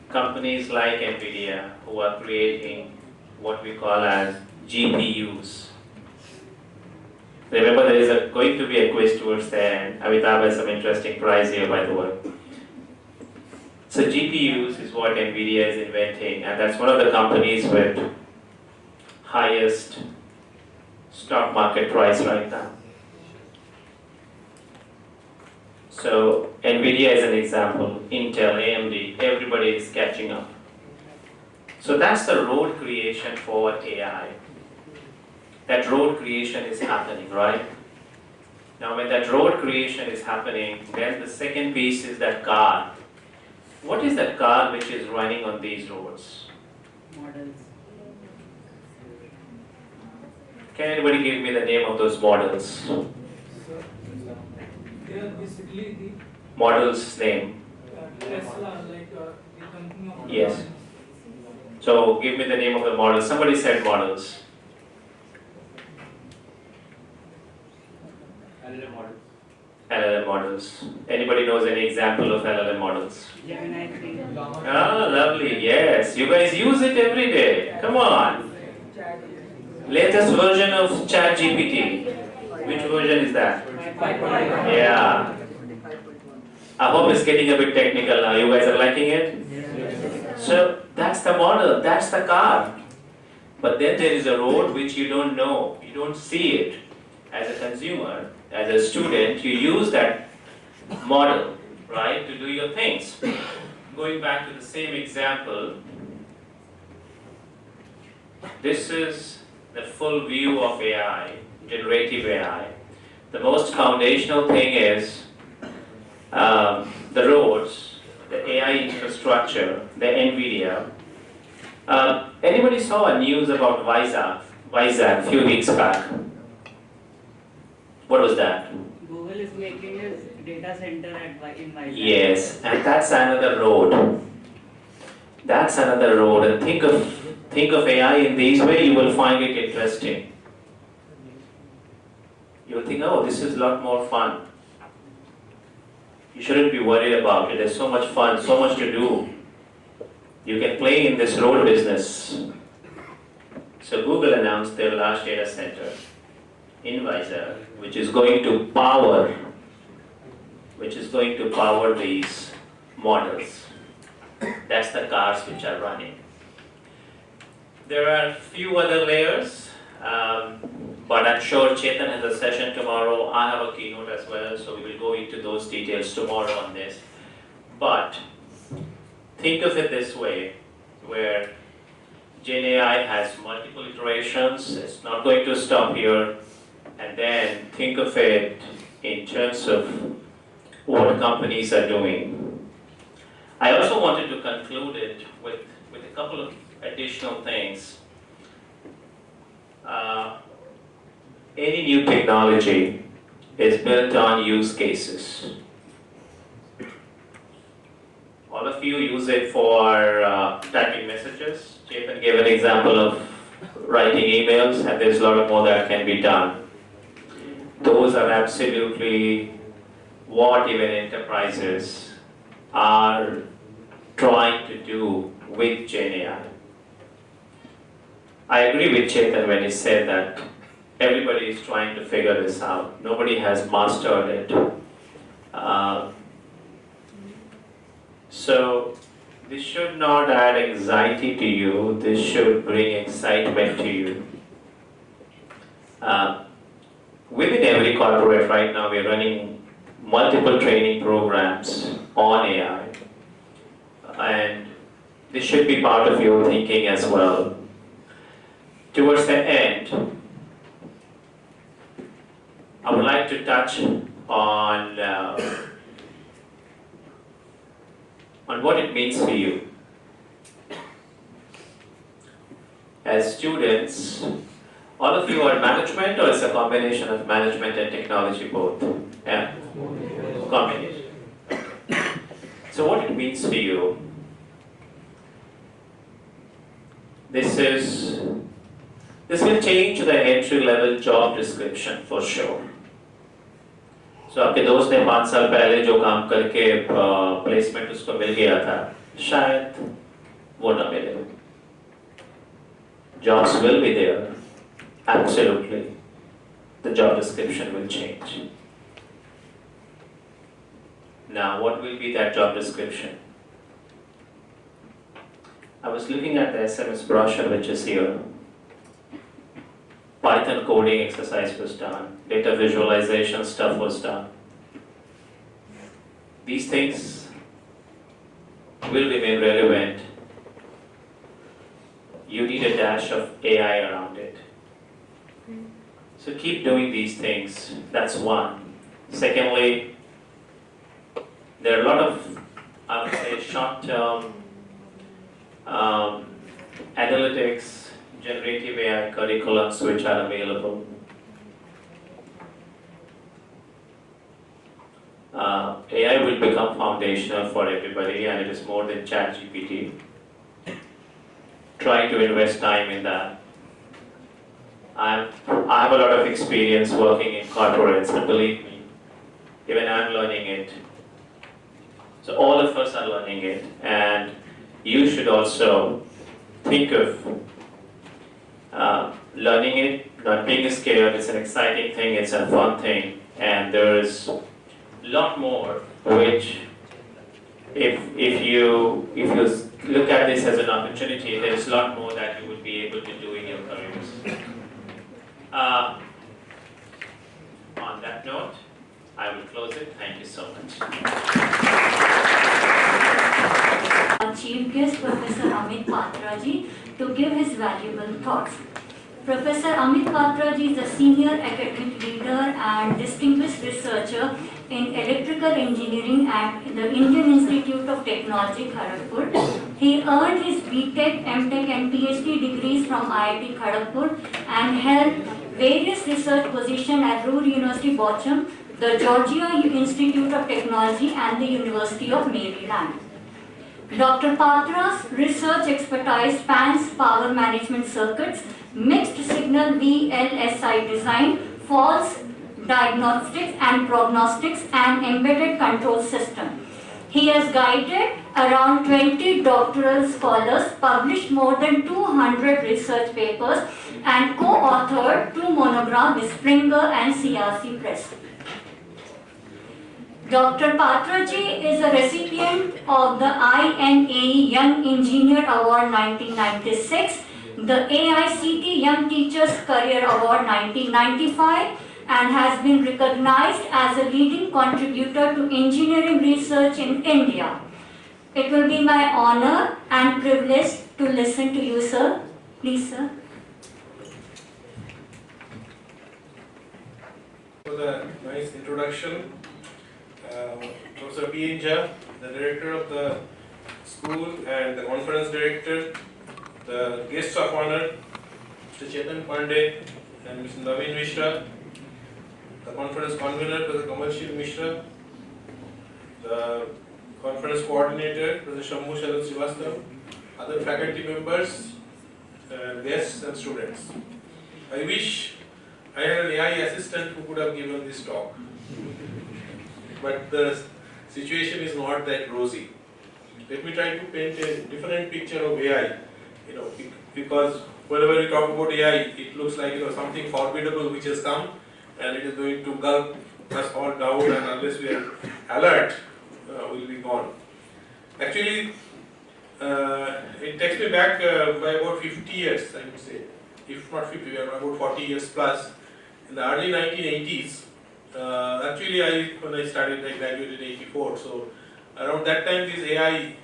companies like NVIDIA who are creating what we call as GPUs. Remember, there is going to be a quiz towards the end. Amitabh has some interesting prize here, by the way. So GPUs is what NVIDIA is inventing, and that's one of the companies with highest stock market price right now. So NVIDIA is an example, Intel, AMD, everybody is catching up. So that's the road creation for AI. That road creation is happening, right? Now when that road creation is happening, then the second piece is that car. What is that car which is running on these roads? Models. Can anybody give me the name of those models? They are basically the Models name. Tesla, like the company of Yes. So give me the name of the model. Somebody said models. LLM models. LLM models. Anybody knows any example of LLM models? Gemini 3. Ah, lovely. Yes. You guys use it every day. Come on. Latest version of ChatGPT. Which version is that? Yeah. I hope it's getting a bit technical now. You guys are liking it? So that's the model, that's the car. But then there is a road which you don't know, you don't see it. As a consumer, as a student, you use that model, right, to do your things. Going back to the same example, this is the full view of AI, generative AI. The most foundational thing is the roads, the AI infrastructure, the NVIDIA. Anybody saw a news about Vizag a few weeks back? What was that? Google is making a data center in Vizag. Yes, and that's another road. That's another road. And think of AI in these way, you will find it interesting. You will think, oh, this is a lot more fun. You shouldn't be worried about it. There's so much fun, so much to do. You can play in this road business. So Google announced their large data center in Vizag, which is going to power these models. That's the cars which are running. There are a few other layers, but I'm sure Chetan has a session tomorrow. I have a keynote as well, so we will go into those details tomorrow on this. But think of it this way, where Gen AI has multiple iterations, it's not going to stop here, and then think of it in terms of what companies are doing. I also wanted to conclude it with a couple of additional things. Any new technology is built on use cases. All of you use it for typing messages. Chetan gave an example of writing emails, and there's a lot more that can be done. Those are absolutely what even enterprises are trying to do with Gen AI. I agree with Chetan when he said that everybody is trying to figure this out. Nobody has mastered it. So this should not add anxiety to you. This should bring excitement to you. Within every corporate right now, we're running multiple training programs on AI. And this should be part of your thinking as well. Towards the end, I would like to touch on what it means for you. As students, all of you are management, or it's a combination of management and technology both? Yeah? Combination. So what it means for you, this will change the entry-level job description for sure. So आपके दोस्त ने 5 साल पहले जो काम करके placement उसको मिल गया था, शायद वो ना मिले. Jobs will be there, absolutely. The job description will change. Now, what will be that job description? I was looking at the SMS brochure which is here. Python coding exercise was done. Data visualization stuff was done. These things will remain relevant. You need a dash of AI around it. So keep doing these things. That's one. Secondly, there are a lot of, I would say, short-term analytics, generative AI curriculums which are available. AI will become foundational for everybody, and it is more than ChatGPT. Try to invest time in that. I have a lot of experience working in corporates, and believe me, even I'm learning it. So all of us are learning it, and you should also think of learning it, not being scared. It's an exciting thing, it's a fun thing, and there's a lot more which, if you look at this as an opportunity, there's a lot more that you would be able to do in your careers. On that note, I will close it. Thank you so much. Our Chief Guest, Professor Amit Patra ji, to give his valuable thoughts. Professor Amit Patra ji is a senior academic leader and distinguished researcher in electrical engineering at the Indian Institute of Technology, Kharagpur. He earned his BTech, MTech and PhD degrees from IIT Kharagpur and held various research positions at Ruhr University, Bochum, the Georgia Institute of Technology and the University of Maryland. Dr. Patra's research expertise spans power management circuits, mixed signal VLSI design, false diagnostics and prognostics, and embedded control system. He has guided around 20 doctoral scholars, published more than 200 research papers, and co-authored 2 monographs with Springer and CRC Press. Dr. Patra ji is a recipient of the INAE Young Engineer Award 1996, the AICT Young Teachers Career Award 1995, and has been recognized as a leading contributor to engineering research in India. It will be my honor and privilege to listen to you, sir. Please, sir. For the nice introduction. Professor P. Inja, the director of the school and the conference director, the guests of honor, Mr. Chetan Pandey and Mr. Naveen Mishra, the conference convener, Professor Kamalshil Mishra, the conference coordinator, Professor Shammu Sharad Srivastav, other faculty members, guests and students. I wish I had an AI assistant who could have given this talk. But the situation is not that rosy. Let me try to paint a different picture of AI, because whenever we talk about AI, it looks like something formidable which has come and it is going to gulp us all down, and unless we are alert, we'll be gone. Actually, it takes me back by about 50 years, I would say. If not 50, about 40 years plus. In the early 1980s, actually when I started, I graduated in 84, so around that time this AI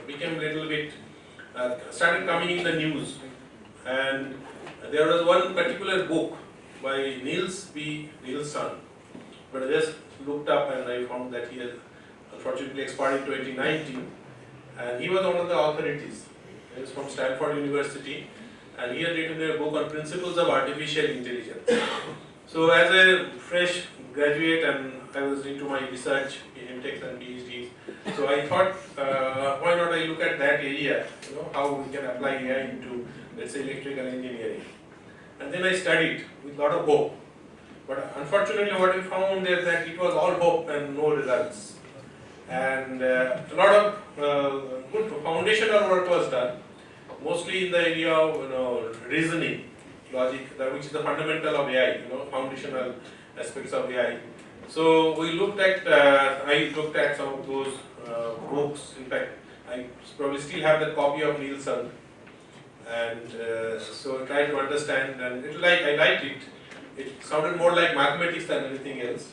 became a little bit, started coming in the news. And there was one particular book by Nielson, but I just looked up and I found that he had unfortunately expired in 2019, and he was one of the authorities. He was from Stanford University, and he had written a book on principles of artificial intelligence. So as a fresh graduate, and I was into my research in MTechs and PhDs, so I thought, why not I look at that area, how we can apply AI into, let's say, electrical engineering. And then I studied with a lot of hope. But unfortunately what I found is that it was all hope and no results. And a lot of good foundational work was done, mostly in the area of reasoning, logic, which is the fundamental of AI, foundational aspects of AI. So we looked at, I looked at some of those books. In fact, I probably still have that copy of Nielson, and so I tried to understand, and I liked it. It sounded more like mathematics than anything else.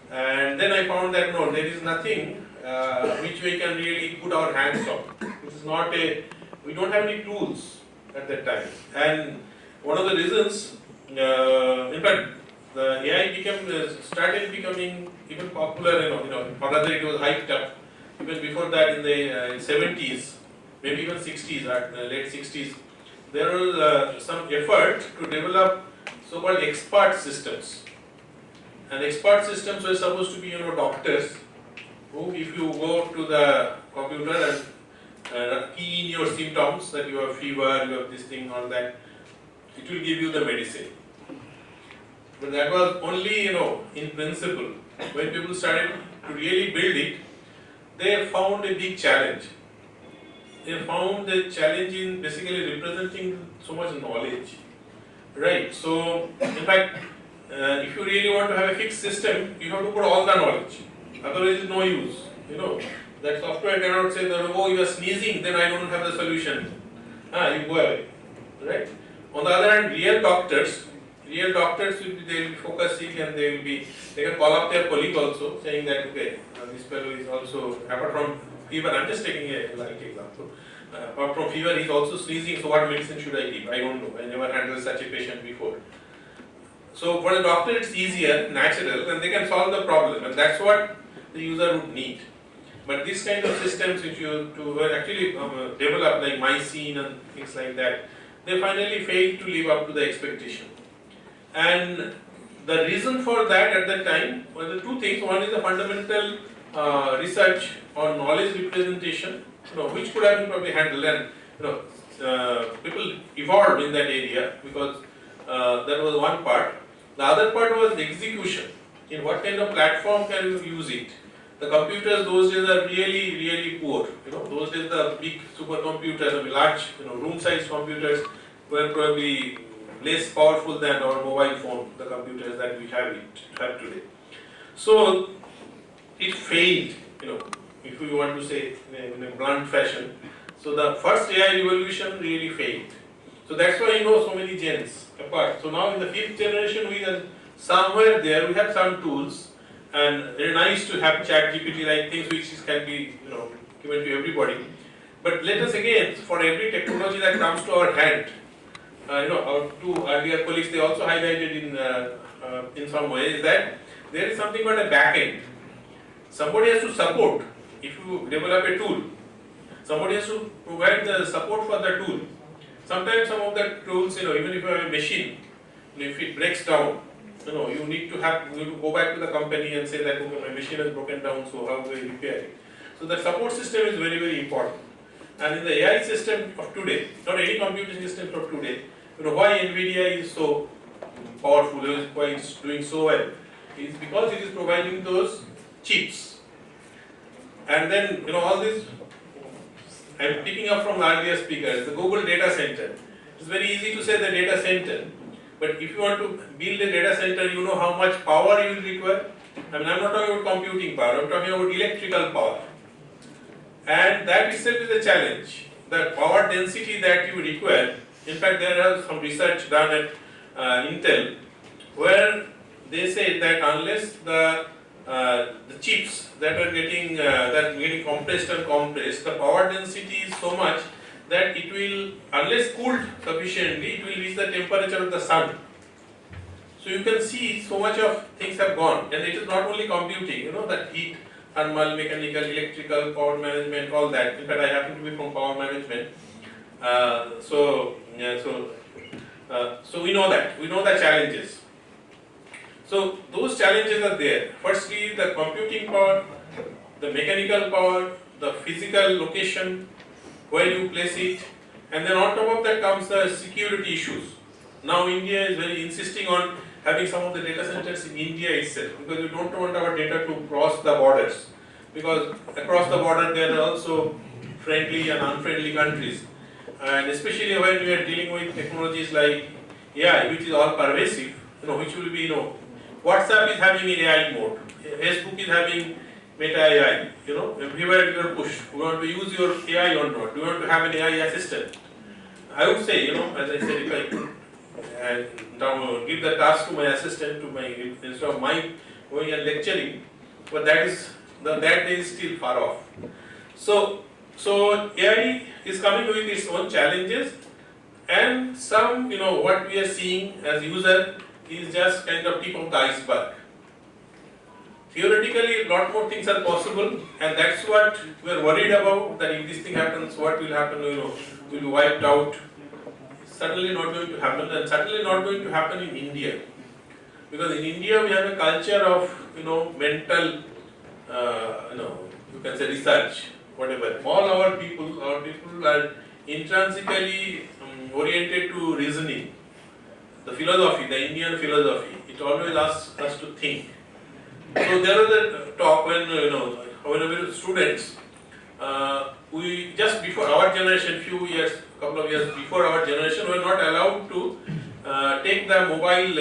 And then I found that no, there is nothing which we can really put our hands on. This is not we don't have any tools at that time. And one of the reasons, in fact, the AI started becoming even popular, or rather it was hyped up even before that in the 70s, maybe even 60s, late 60s. There was some effort to develop so-called expert systems. And expert systems were supposed to be, doctors who, if you go to the computer and key in your symptoms, that you have fever, you have this thing, all that, it will give you the medicine. But that was only, in principle. When people started to really build it, they found a big challenge. They found the challenge in basically representing so much knowledge. Right, so in fact, if you really want to have a fixed system, you have to put all the knowledge. Otherwise, it's no use. That software cannot say that, oh, you are sneezing, then I don't have the solution. You go away. Right? On the other hand, real doctors will be focusing, and they can call up their colleague also, saying that, okay, this fellow is also, apart from fever, I'm just taking a light example. Apart from fever, he's also sneezing, so what medicine should I give? I don't know. I never handled such a patient before. So for the doctor, it's easier, natural, and they can solve the problem, and that's what the user would need. But these kind of systems which you actually develop, like Mycene and things like that, they finally failed to live up to the expectation. And the reason for that at that time were the two things. One is the fundamental research on knowledge representation, which could have been probably handled, and people evolved in that area, because that was one part. The other part was the execution. In what kind of platform can you use it? The computers those days are really, really poor. Those days the big supercomputers, large, room-sized computers were probably less powerful than our mobile phone, the computers that we have today. So it failed, if we want to say in a blunt fashion. So the first AI revolution really failed. So that's why so many gens apart. So now in the 5th generation, we are somewhere there, we have some tools, and very nice to have ChatGPT like things which can be given to everybody. But let us again, for every technology that comes to our hand, our two earlier colleagues, they also highlighted in some ways that there is something called a backend. Somebody has to support. If you develop a tool, somebody has to provide the support for the tool. Sometimes some of the tools, even if you have a machine, if it breaks down, you need to go back to the company and say that, okay, my machine has broken down, so how do I repair it? So the support system is very, very important. And in the AI system of today, not any computing system of today, why NVIDIA is so powerful, why it's doing so well, is because it is providing those chips. And then, all this, I'm picking up from earlier speakers, the global data center. It's very easy to say the data center, but if you want to build a data center, you know how much power you will require. I mean, I'm not talking about computing power, I'm talking about electrical power. And that itself is a challenge. The power density that you require, in fact, there are some research done at Intel, where they say that unless the chips that are getting compressed and compressed, the power density is so much that it will, unless cooled sufficiently, it will reach the temperature of the sun. So you can see so much of things have gone, and it is not only computing, you know, that heat, thermal, mechanical, electrical, power management, all that. In fact, I happen to be from power management. So we know that, we know the challenges. So those challenges are there. Firstly, the computing power, the mechanical power, the physical location, where you place it, and then on top of that comes the security issues. Now India is very insisting on having some of the data centers in India itself, because we don't want our data to cross the borders, because across the border there are also friendly and unfriendly countries, and especially when we are dealing with technologies like AI, which is all pervasive, you know, which will be, you know, WhatsApp is having an AI mode, Facebook is having Meta AI, you know, everywhere you are pushed. We want to use your AI or not? Do you want to have an AI assistant? I would say, you know, as I said, if I could give the task to my assistant, instead of my going and lecturing, but that day is still far off. So AI is coming with its own challenges, and some, you know, what we are seeing as user is just kind of tip of the iceberg. Theoretically, a lot more things are possible, and that's what we are worried about, that if this thing happens, what will happen, you know, will be wiped out. Certainly not going to happen, and certainly not going to happen in India. Because in India we have a culture of, you know, mental, you know, you can say research, whatever. All our people are intrinsically oriented to reasoning. The philosophy, the Indian philosophy, it always asks us to think. So there was a talk when, you know, when we were students, we just before our generation, couple of years before our generation, were not allowed to take the mobile,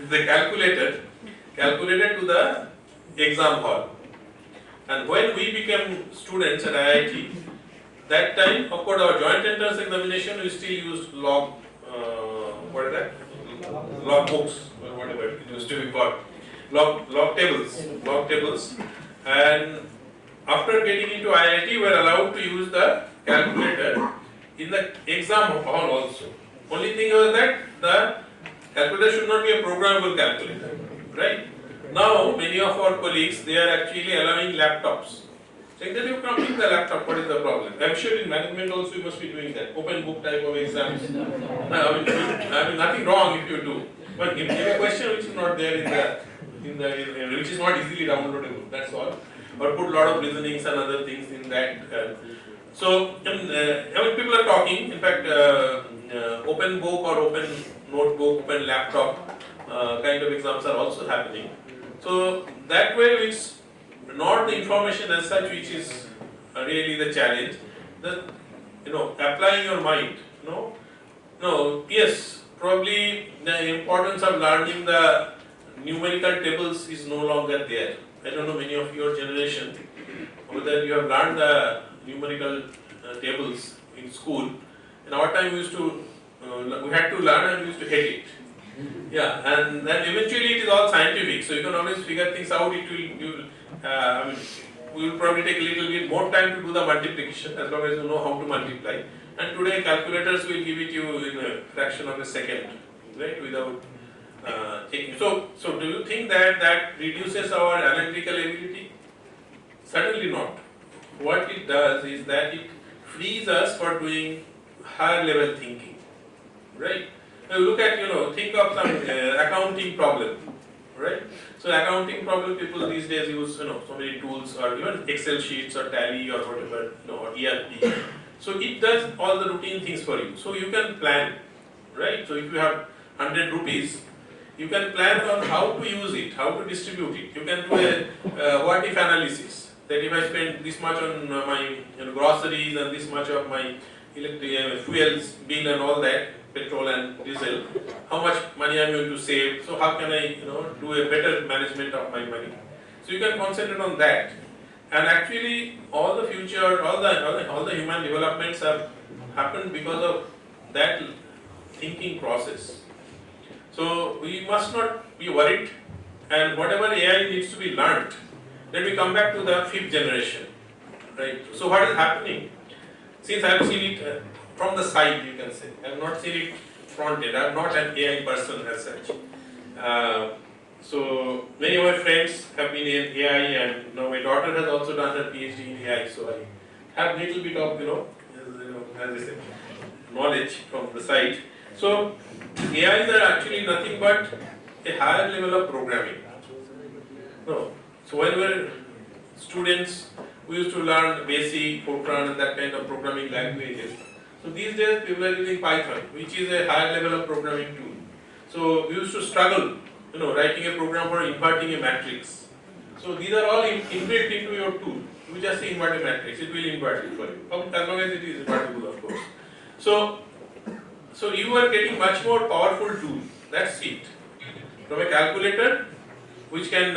the calculator to the exam hall. And when we became students at IIT, that time, of course, our joint entrance examination, we still used log books, or whatever it used to be called. Log tables, and after getting into IIT, we were allowed to use the calculator in the exam hall also. Only thing was that the calculator should not be a programmable calculator, right? Now, many of our colleagues, they are actually allowing laptops. Saying that you come with the laptop, what is the problem? I'm sure in management also you must be doing that, open book type of exams. I mean, nothing wrong if you do, but give a question which is not there which is not easily downloadable, that's all. Or put a lot of reasonings and other things in that. So, I mean, people are talking, in fact, open book or open notebook, open laptop kind of exams are also happening. So, that way it's not the information as such which is really the challenge. You know, applying your mind, no, yes, probably the importance of learning the numerical tables is no longer there. I don't know many of your generation whether you have learned the numerical tables in school. In our time we had to learn and we used to hate it. Yeah, and then eventually it is all scientific, so you can always figure things out. We will probably take a little bit more time to do the multiplication as long as you know how to multiply. And today calculators will give it you in a fraction of a second, right, without taking. So do you think that reduces our analytical ability? Certainly not. What it does is that it frees us for doing higher level thinking, right? Now look at, think of some accounting problem, right? So accounting problem, people these days use, so many tools, or even Excel sheets or Tally or whatever, or ERP. So it does all the routine things for you. So you can plan, right? So if you have 100 rupees, you can plan on how to use it, how to distribute it. You can do a what if analysis. That if I spend this much on my groceries and this much of my fuel bill and all that, petrol and diesel, how much money I'm going to save, so how can I do a better management of my money. So you can concentrate on that. And actually all the future, all the human developments have happened because of that thinking process. So we must not be worried, and whatever AI needs to be learnt, then we come back to the 5th generation, right? So what is happening? Since I have seen it from the side, you can say, I have not seen it front-end. I am not an AI person as such. So many of my friends have been in AI, and now my daughter has also done her PhD in AI. So I have little bit of as I said, knowledge from the side. So AIs are actually nothing but a higher level of programming. No. So when we were students, we used to learn basic, Fortran and that kind of programming languages. So these days people are using Python, which is a higher level of programming tool. So we used to struggle, writing a program for inverting a matrix. So these are all inbuilt into your tool. You just say invert a matrix, it will invert it for you, as long as it is invertible, of course. So you are getting much more powerful tool. That's it. From a calculator, which can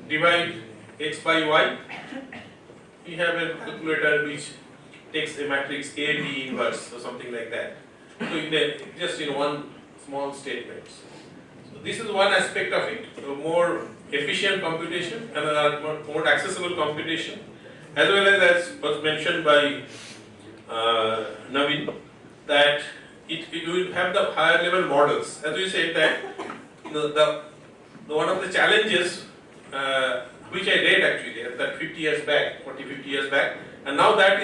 divide x by y, we have a calculator which takes a matrix A, B inverse or something like that. So just in one small statement. So this is one aspect of it. So more efficient computation and more accessible computation, as well as was mentioned by Naveen, that you will have the higher level models. As we said that one of the challenges which I read actually that 50 years back, 40-50 years back, and now that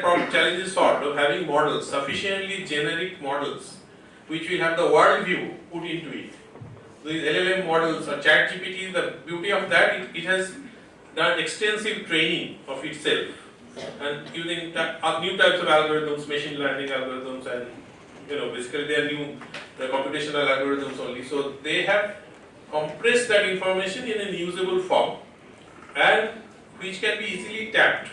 problem challenge is solved of having models, sufficiently generic models, which will have the world view put into it. These LLM models or ChatGPT, the beauty of that, it has done extensive training of itself and using new types of algorithms, machine learning algorithms, and basically they are new computational algorithms only. So they have compressed that information in a usable form and which can be easily tapped.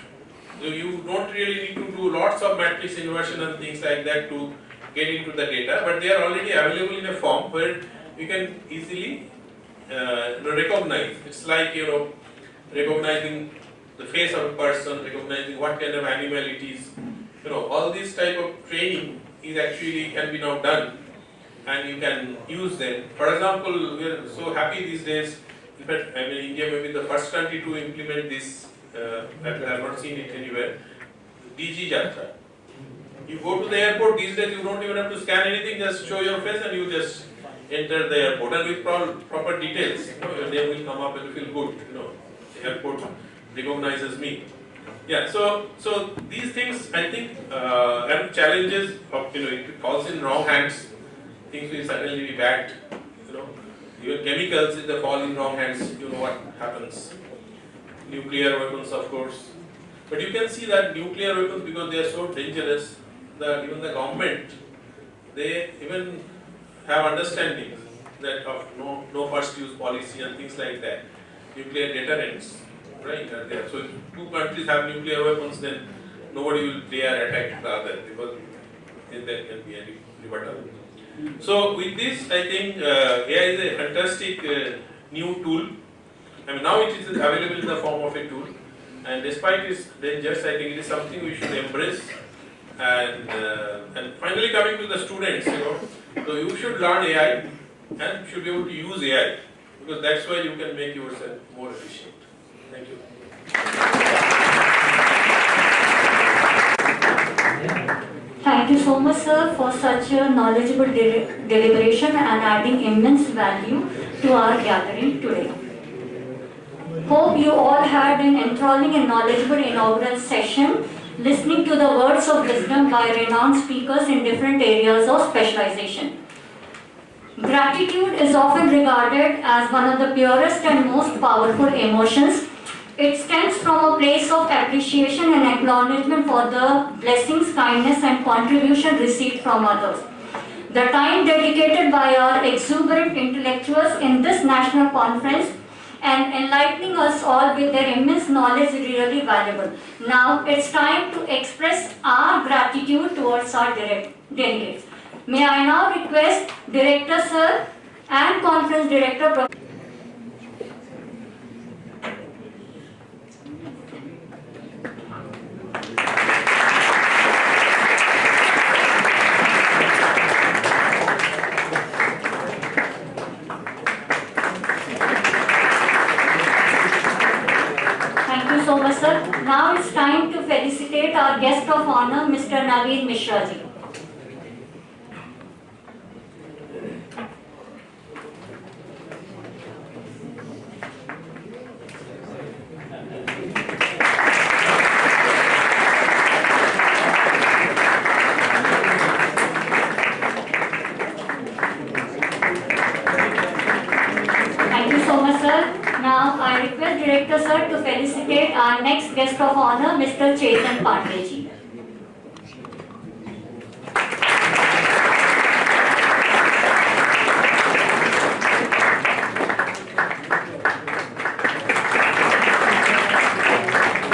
So you don't really need to do lots of matrix inversion and things like that to get into the data, but they are already available in a form where you can easily recognize. It's like recognizing the face of a person, recognizing what kind of animal it is. All this type of training is actually can be now done, and you can use them. For example, we are so happy these days. In fact, India may be the first country to implement this. I have not seen it anywhere. DG Jatra. You go to the airport these days, you don't even have to scan anything. Just show your face and you just enter the airport, and with proper details. Your name will come up and you feel good. The airport recognizes me. Yeah. So these things, I think, and challenges of if it falls in wrong hands, things will suddenly be bad. Even chemicals, if they fall in wrong hands, you know what happens. Nuclear weapons, of course. But you can see that nuclear weapons, because they are so dangerous, that even the government, they even have understanding that of no first use policy and things like that. Nuclear deterrents, right? So if two countries have nuclear weapons, then nobody will dare attack the other, because then there can be a rebuttal. So with this, I think AI is a fantastic new tool. Now it is available in the form of a tool, and despite its dangers, I think it is something we should embrace. And finally, coming to the students, so you should learn AI and should be able to use AI, because that's why you can make yourself more efficient. Thank you. Thank you so much, sir, for such a knowledgeable deliberation and adding immense value to our gathering today. Hope you all had an enthralling and knowledgeable inaugural session, listening to the words of wisdom by renowned speakers in different areas of specialization. Gratitude is often regarded as one of the purest and most powerful emotions. It stems from a place of appreciation and acknowledgement for the blessings, kindness, and contribution received from others. The time dedicated by our exuberant intellectuals in this national conference and enlightening us all with their immense knowledge is really valuable. Now it's time to express our gratitude towards our delegates. May I now request Director Sir and Conference Director Prof. So much, sir. Now it's time to felicitate our guest of honor, Mr. Naveen Mishra ji. Thank you so much, sir. Now I request Director Sir to felicitate our next guest of honor, Mr. Chetan Pandey ji.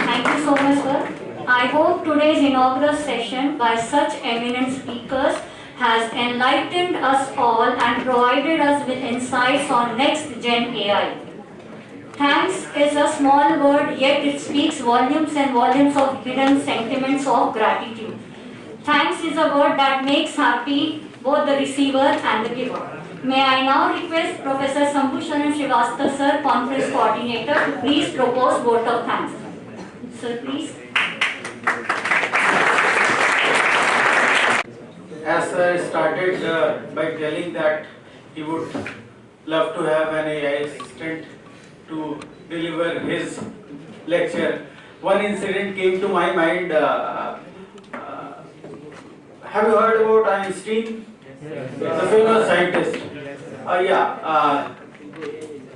Thank you so much, sir. I hope today's inaugural session by such eminent speakers has enlightened us all and provided us with insights on next-gen AI. Thanks is a small word, yet it speaks volumes and volumes of hidden sentiments of gratitude. Thanks is a word that makes happy both the receiver and the giver. May I now request Professor Sambhusharan Srivastava Sir, Conference Coordinator, to please propose vote of thanks. Sir, please. As Sir started by telling that he would love to have an AI assistant to deliver his lecture, one incident came to my mind. Have you heard about Einstein? The famous scientist.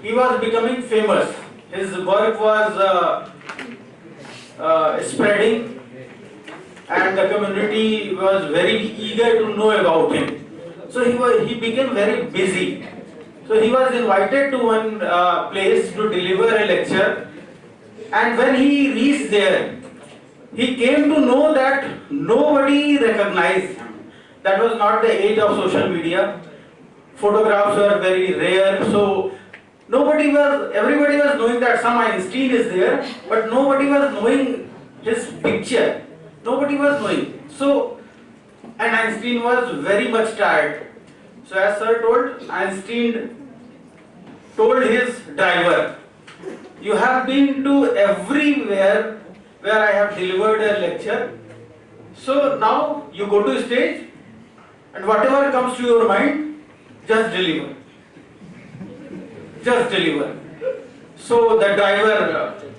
He was becoming famous. His work was spreading, and the community was very eager to know about him. So he became very busy. So he was invited to one place to deliver a lecture, and when he reached there, he came to know that nobody recognized him. That was not the age of social media. Photographs were very rare, so everybody was knowing that some Einstein is there, but nobody was knowing his picture. Nobody was knowing. So, and Einstein was very much tired. So as Sir told, Einstein told his driver, "You have been to everywhere where I have delivered a lecture. So now you go to stage and whatever comes to your mind, just deliver. Just deliver." So the driver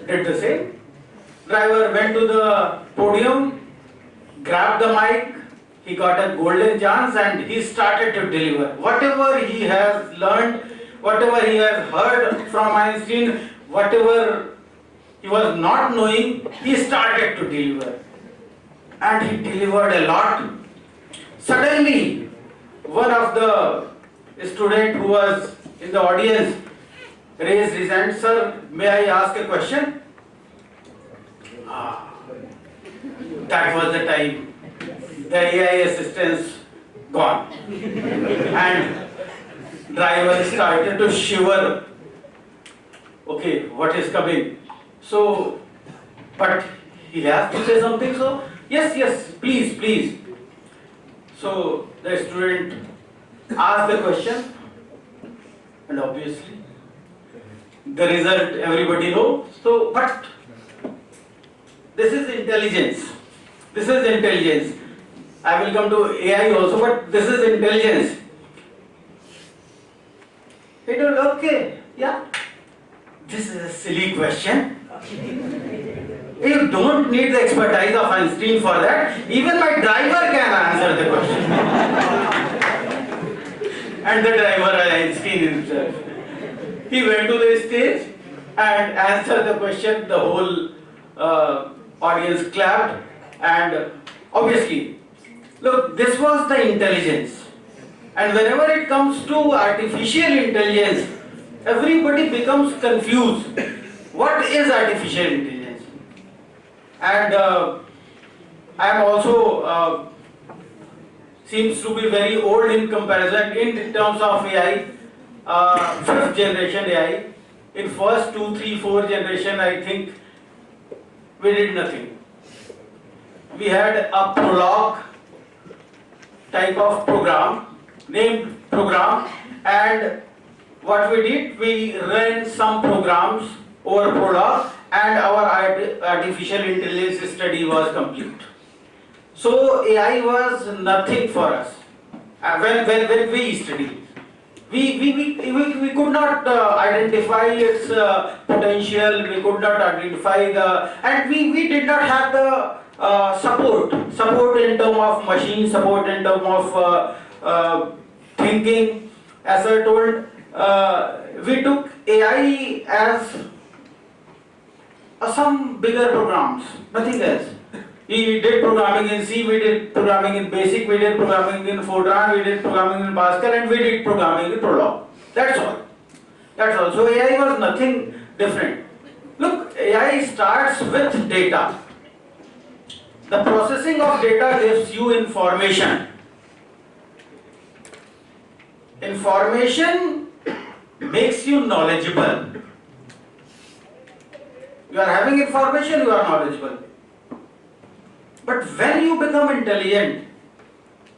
did the same. Driver went to the podium, grabbed the mic, he got a golden chance and he started to deliver. Whatever he has learned, whatever he has heard from Einstein, whatever he was not knowing, he started to deliver. And he delivered a lot. Suddenly, one of the students who was in the audience raised his hand. "Sir, may I ask a question?" That was the time the AI assistants gone. And driver started to shiver. Okay, what is coming? So, but he has to say something, so yes, please. So the student asked the question, and obviously the result everybody knows. So, but this is intelligence. This is intelligence. I will come to AI also, but this is intelligence. He told, "Okay, yeah, this is a silly question. You don't need the expertise of Einstein for that. Even my driver can answer the question." And the driver, Einstein himself, he went to the stage and answered the question. The whole audience clapped, and obviously, look, this was the intelligence. And whenever it comes to artificial intelligence, everybody becomes confused. What is artificial intelligence? And I am also seems to be very old in comparison in terms of AI. Fifth generation AI. In first 2, 3, 4 generation, I think we did nothing. We had a prologue type of program, named program, and what we did, we ran some programs over prologue and our artificial intelligence study was complete. So AI was nothing for us when we studied. We could not identify its potential, we could not identify and we did not have the support in terms of machine, support in terms of thinking. As I told, we took AI as some bigger programs, nothing else. We did programming in C, we did programming in BASIC, we did programming in Fortran, we did programming in Pascal, and we did programming in Prolog. That's all. That's all. So AI was nothing different. Look, AI starts with data. The processing of data gives you information. Information makes you knowledgeable. You are having information, you are knowledgeable. But when you become intelligent,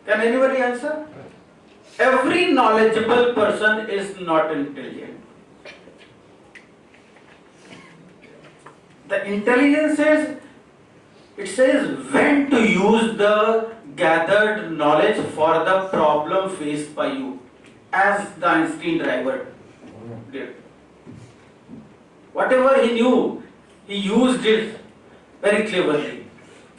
can anybody answer? Every knowledgeable person is not intelligent. The intelligence says, it says when to use the gathered knowledge for the problem faced by you, as the Einstein driver did. Whatever he knew, he used it very cleverly.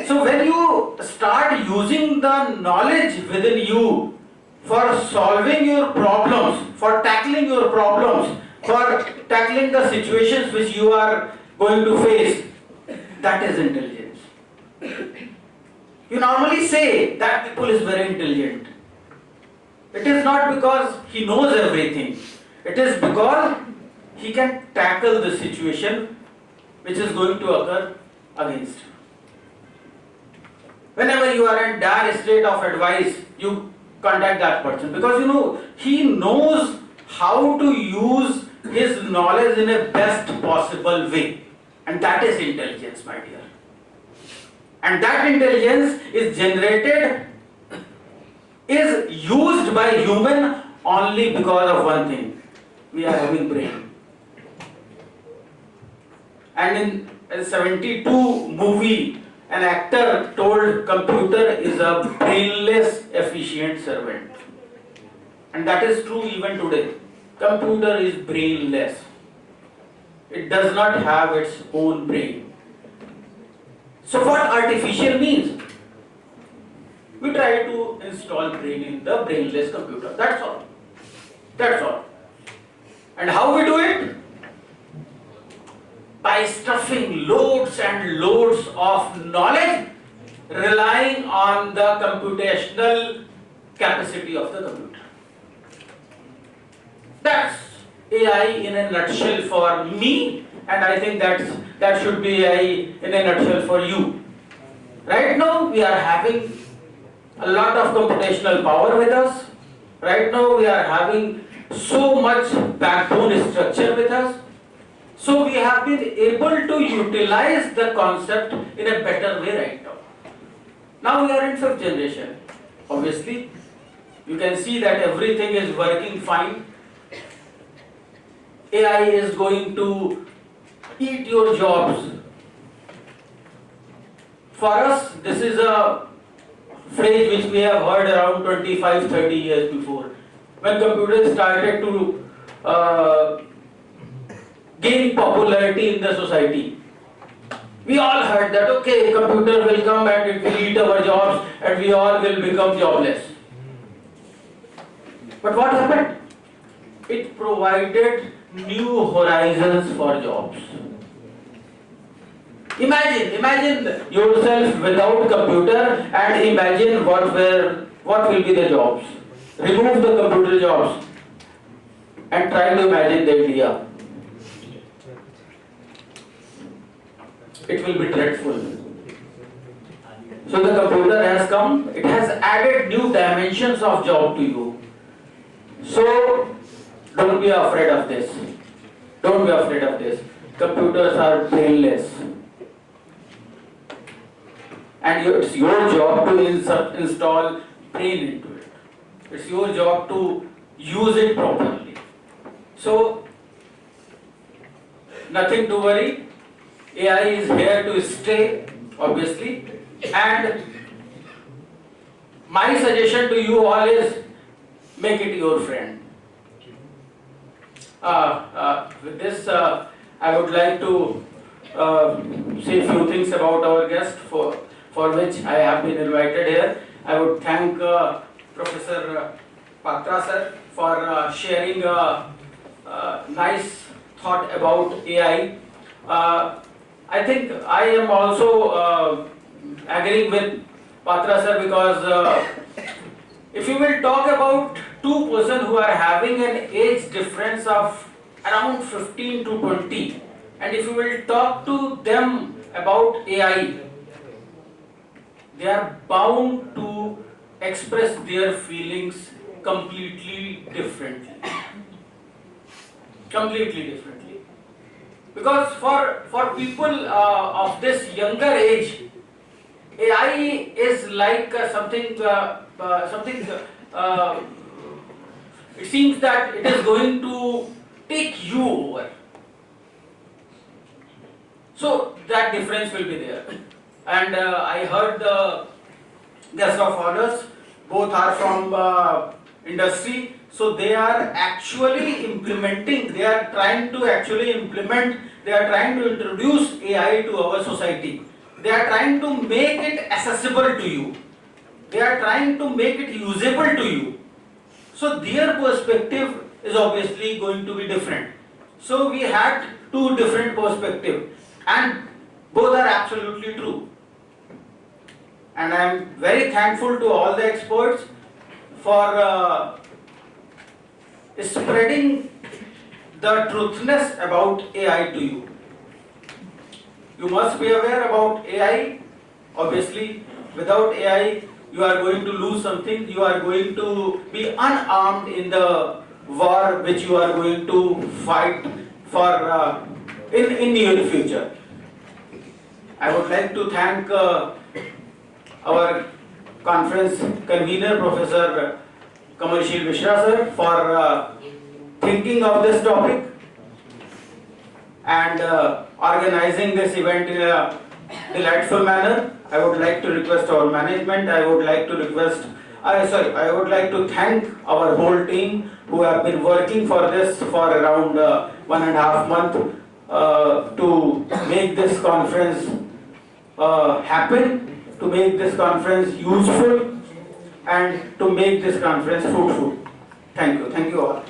So when you start using the knowledge within you for solving your problems, for tackling your problems, for tackling the situations which you are going to face, that is intelligence. You normally say that people is very intelligent. It is not because he knows everything. It is because he can tackle the situation which is going to occur against you. Whenever you are in dire state of advice, you contact that person because you know he knows how to use his knowledge in a best possible way. And that is intelligence, my dear. And that intelligence is generated, is used by human only because of one thing. We are having brain. And in a 72 movie, an actor told computer is a brainless efficient servant. And that is true even today. Computer is brainless. It does not have its own brain. So what artificial means? We try to install brain in the brainless computer. That's all. That's all. And how we do it? By stuffing loads and loads of knowledge, relying on the computational capacity of the computer. That's AI in a nutshell for me, and I think that should be AI in a nutshell for you. Right now we are having a lot of computational power with us. Right now we are having so much backbone structure with us. So we have been able to utilize the concept in a better way right now. Now we are in 5th generation. Obviously, you can see that everything is working fine. AI is going to eat your jobs. For us, this is a phrase which we have heard around 25-30 years before. When computers started to gain popularity in the society, we all heard that okay, computer will come and it will eat our jobs and we all will become jobless. But what happened? It provided new horizons for jobs. Imagine yourself without computer and imagine what will be the jobs. Remove the computer jobs. and try to imagine the India. It will be dreadful. So the computer has come, it has added new dimensions of job to you. So don't be afraid of this. Don't be afraid of this. Computers are brainless. And it's your job to install brain into it. It's your job to use it properly. So, nothing to worry. AI is here to stay, obviously. And my suggestion to you all is make it your friend. With this, I would like to say a few things about our guest for which I have been invited here. I would thank Professor Patra sir for sharing a nice thought about AI. I think I am also agreeing with Patra sir because if you will talk about two persons who are having an age difference of around 15 to 20, and if you will talk to them about AI, they are bound to express their feelings completely differently. Completely differently. Because for people of this younger age, AI is like something, it seems that it is going to take you over. So that difference will be there. And I heard the guest of honors, both are from industry, so they are actually implementing, they are trying to actually implement, they are trying to introduce AI to our society. They are trying to make it accessible to you. They are trying to make it usable to you. So their perspective is obviously going to be different. So we had two different perspectives and both are absolutely true. And I am very thankful to all the experts for spreading the truthness about AI to you. You must be aware about AI. Obviously, without AI, you are going to lose something. You are going to be unarmed in the war which you are going to fight for in near future. I would like to thank our conference convener, Professor Kamalshil Mishra sir, for thinking of this topic and organizing this event in a delightful manner. I would like to request our management, I would like to thank our whole team who have been working for this for around 1.5 months to make this conference happen, to make this conference useful and to make this conference fruitful. Thank you all.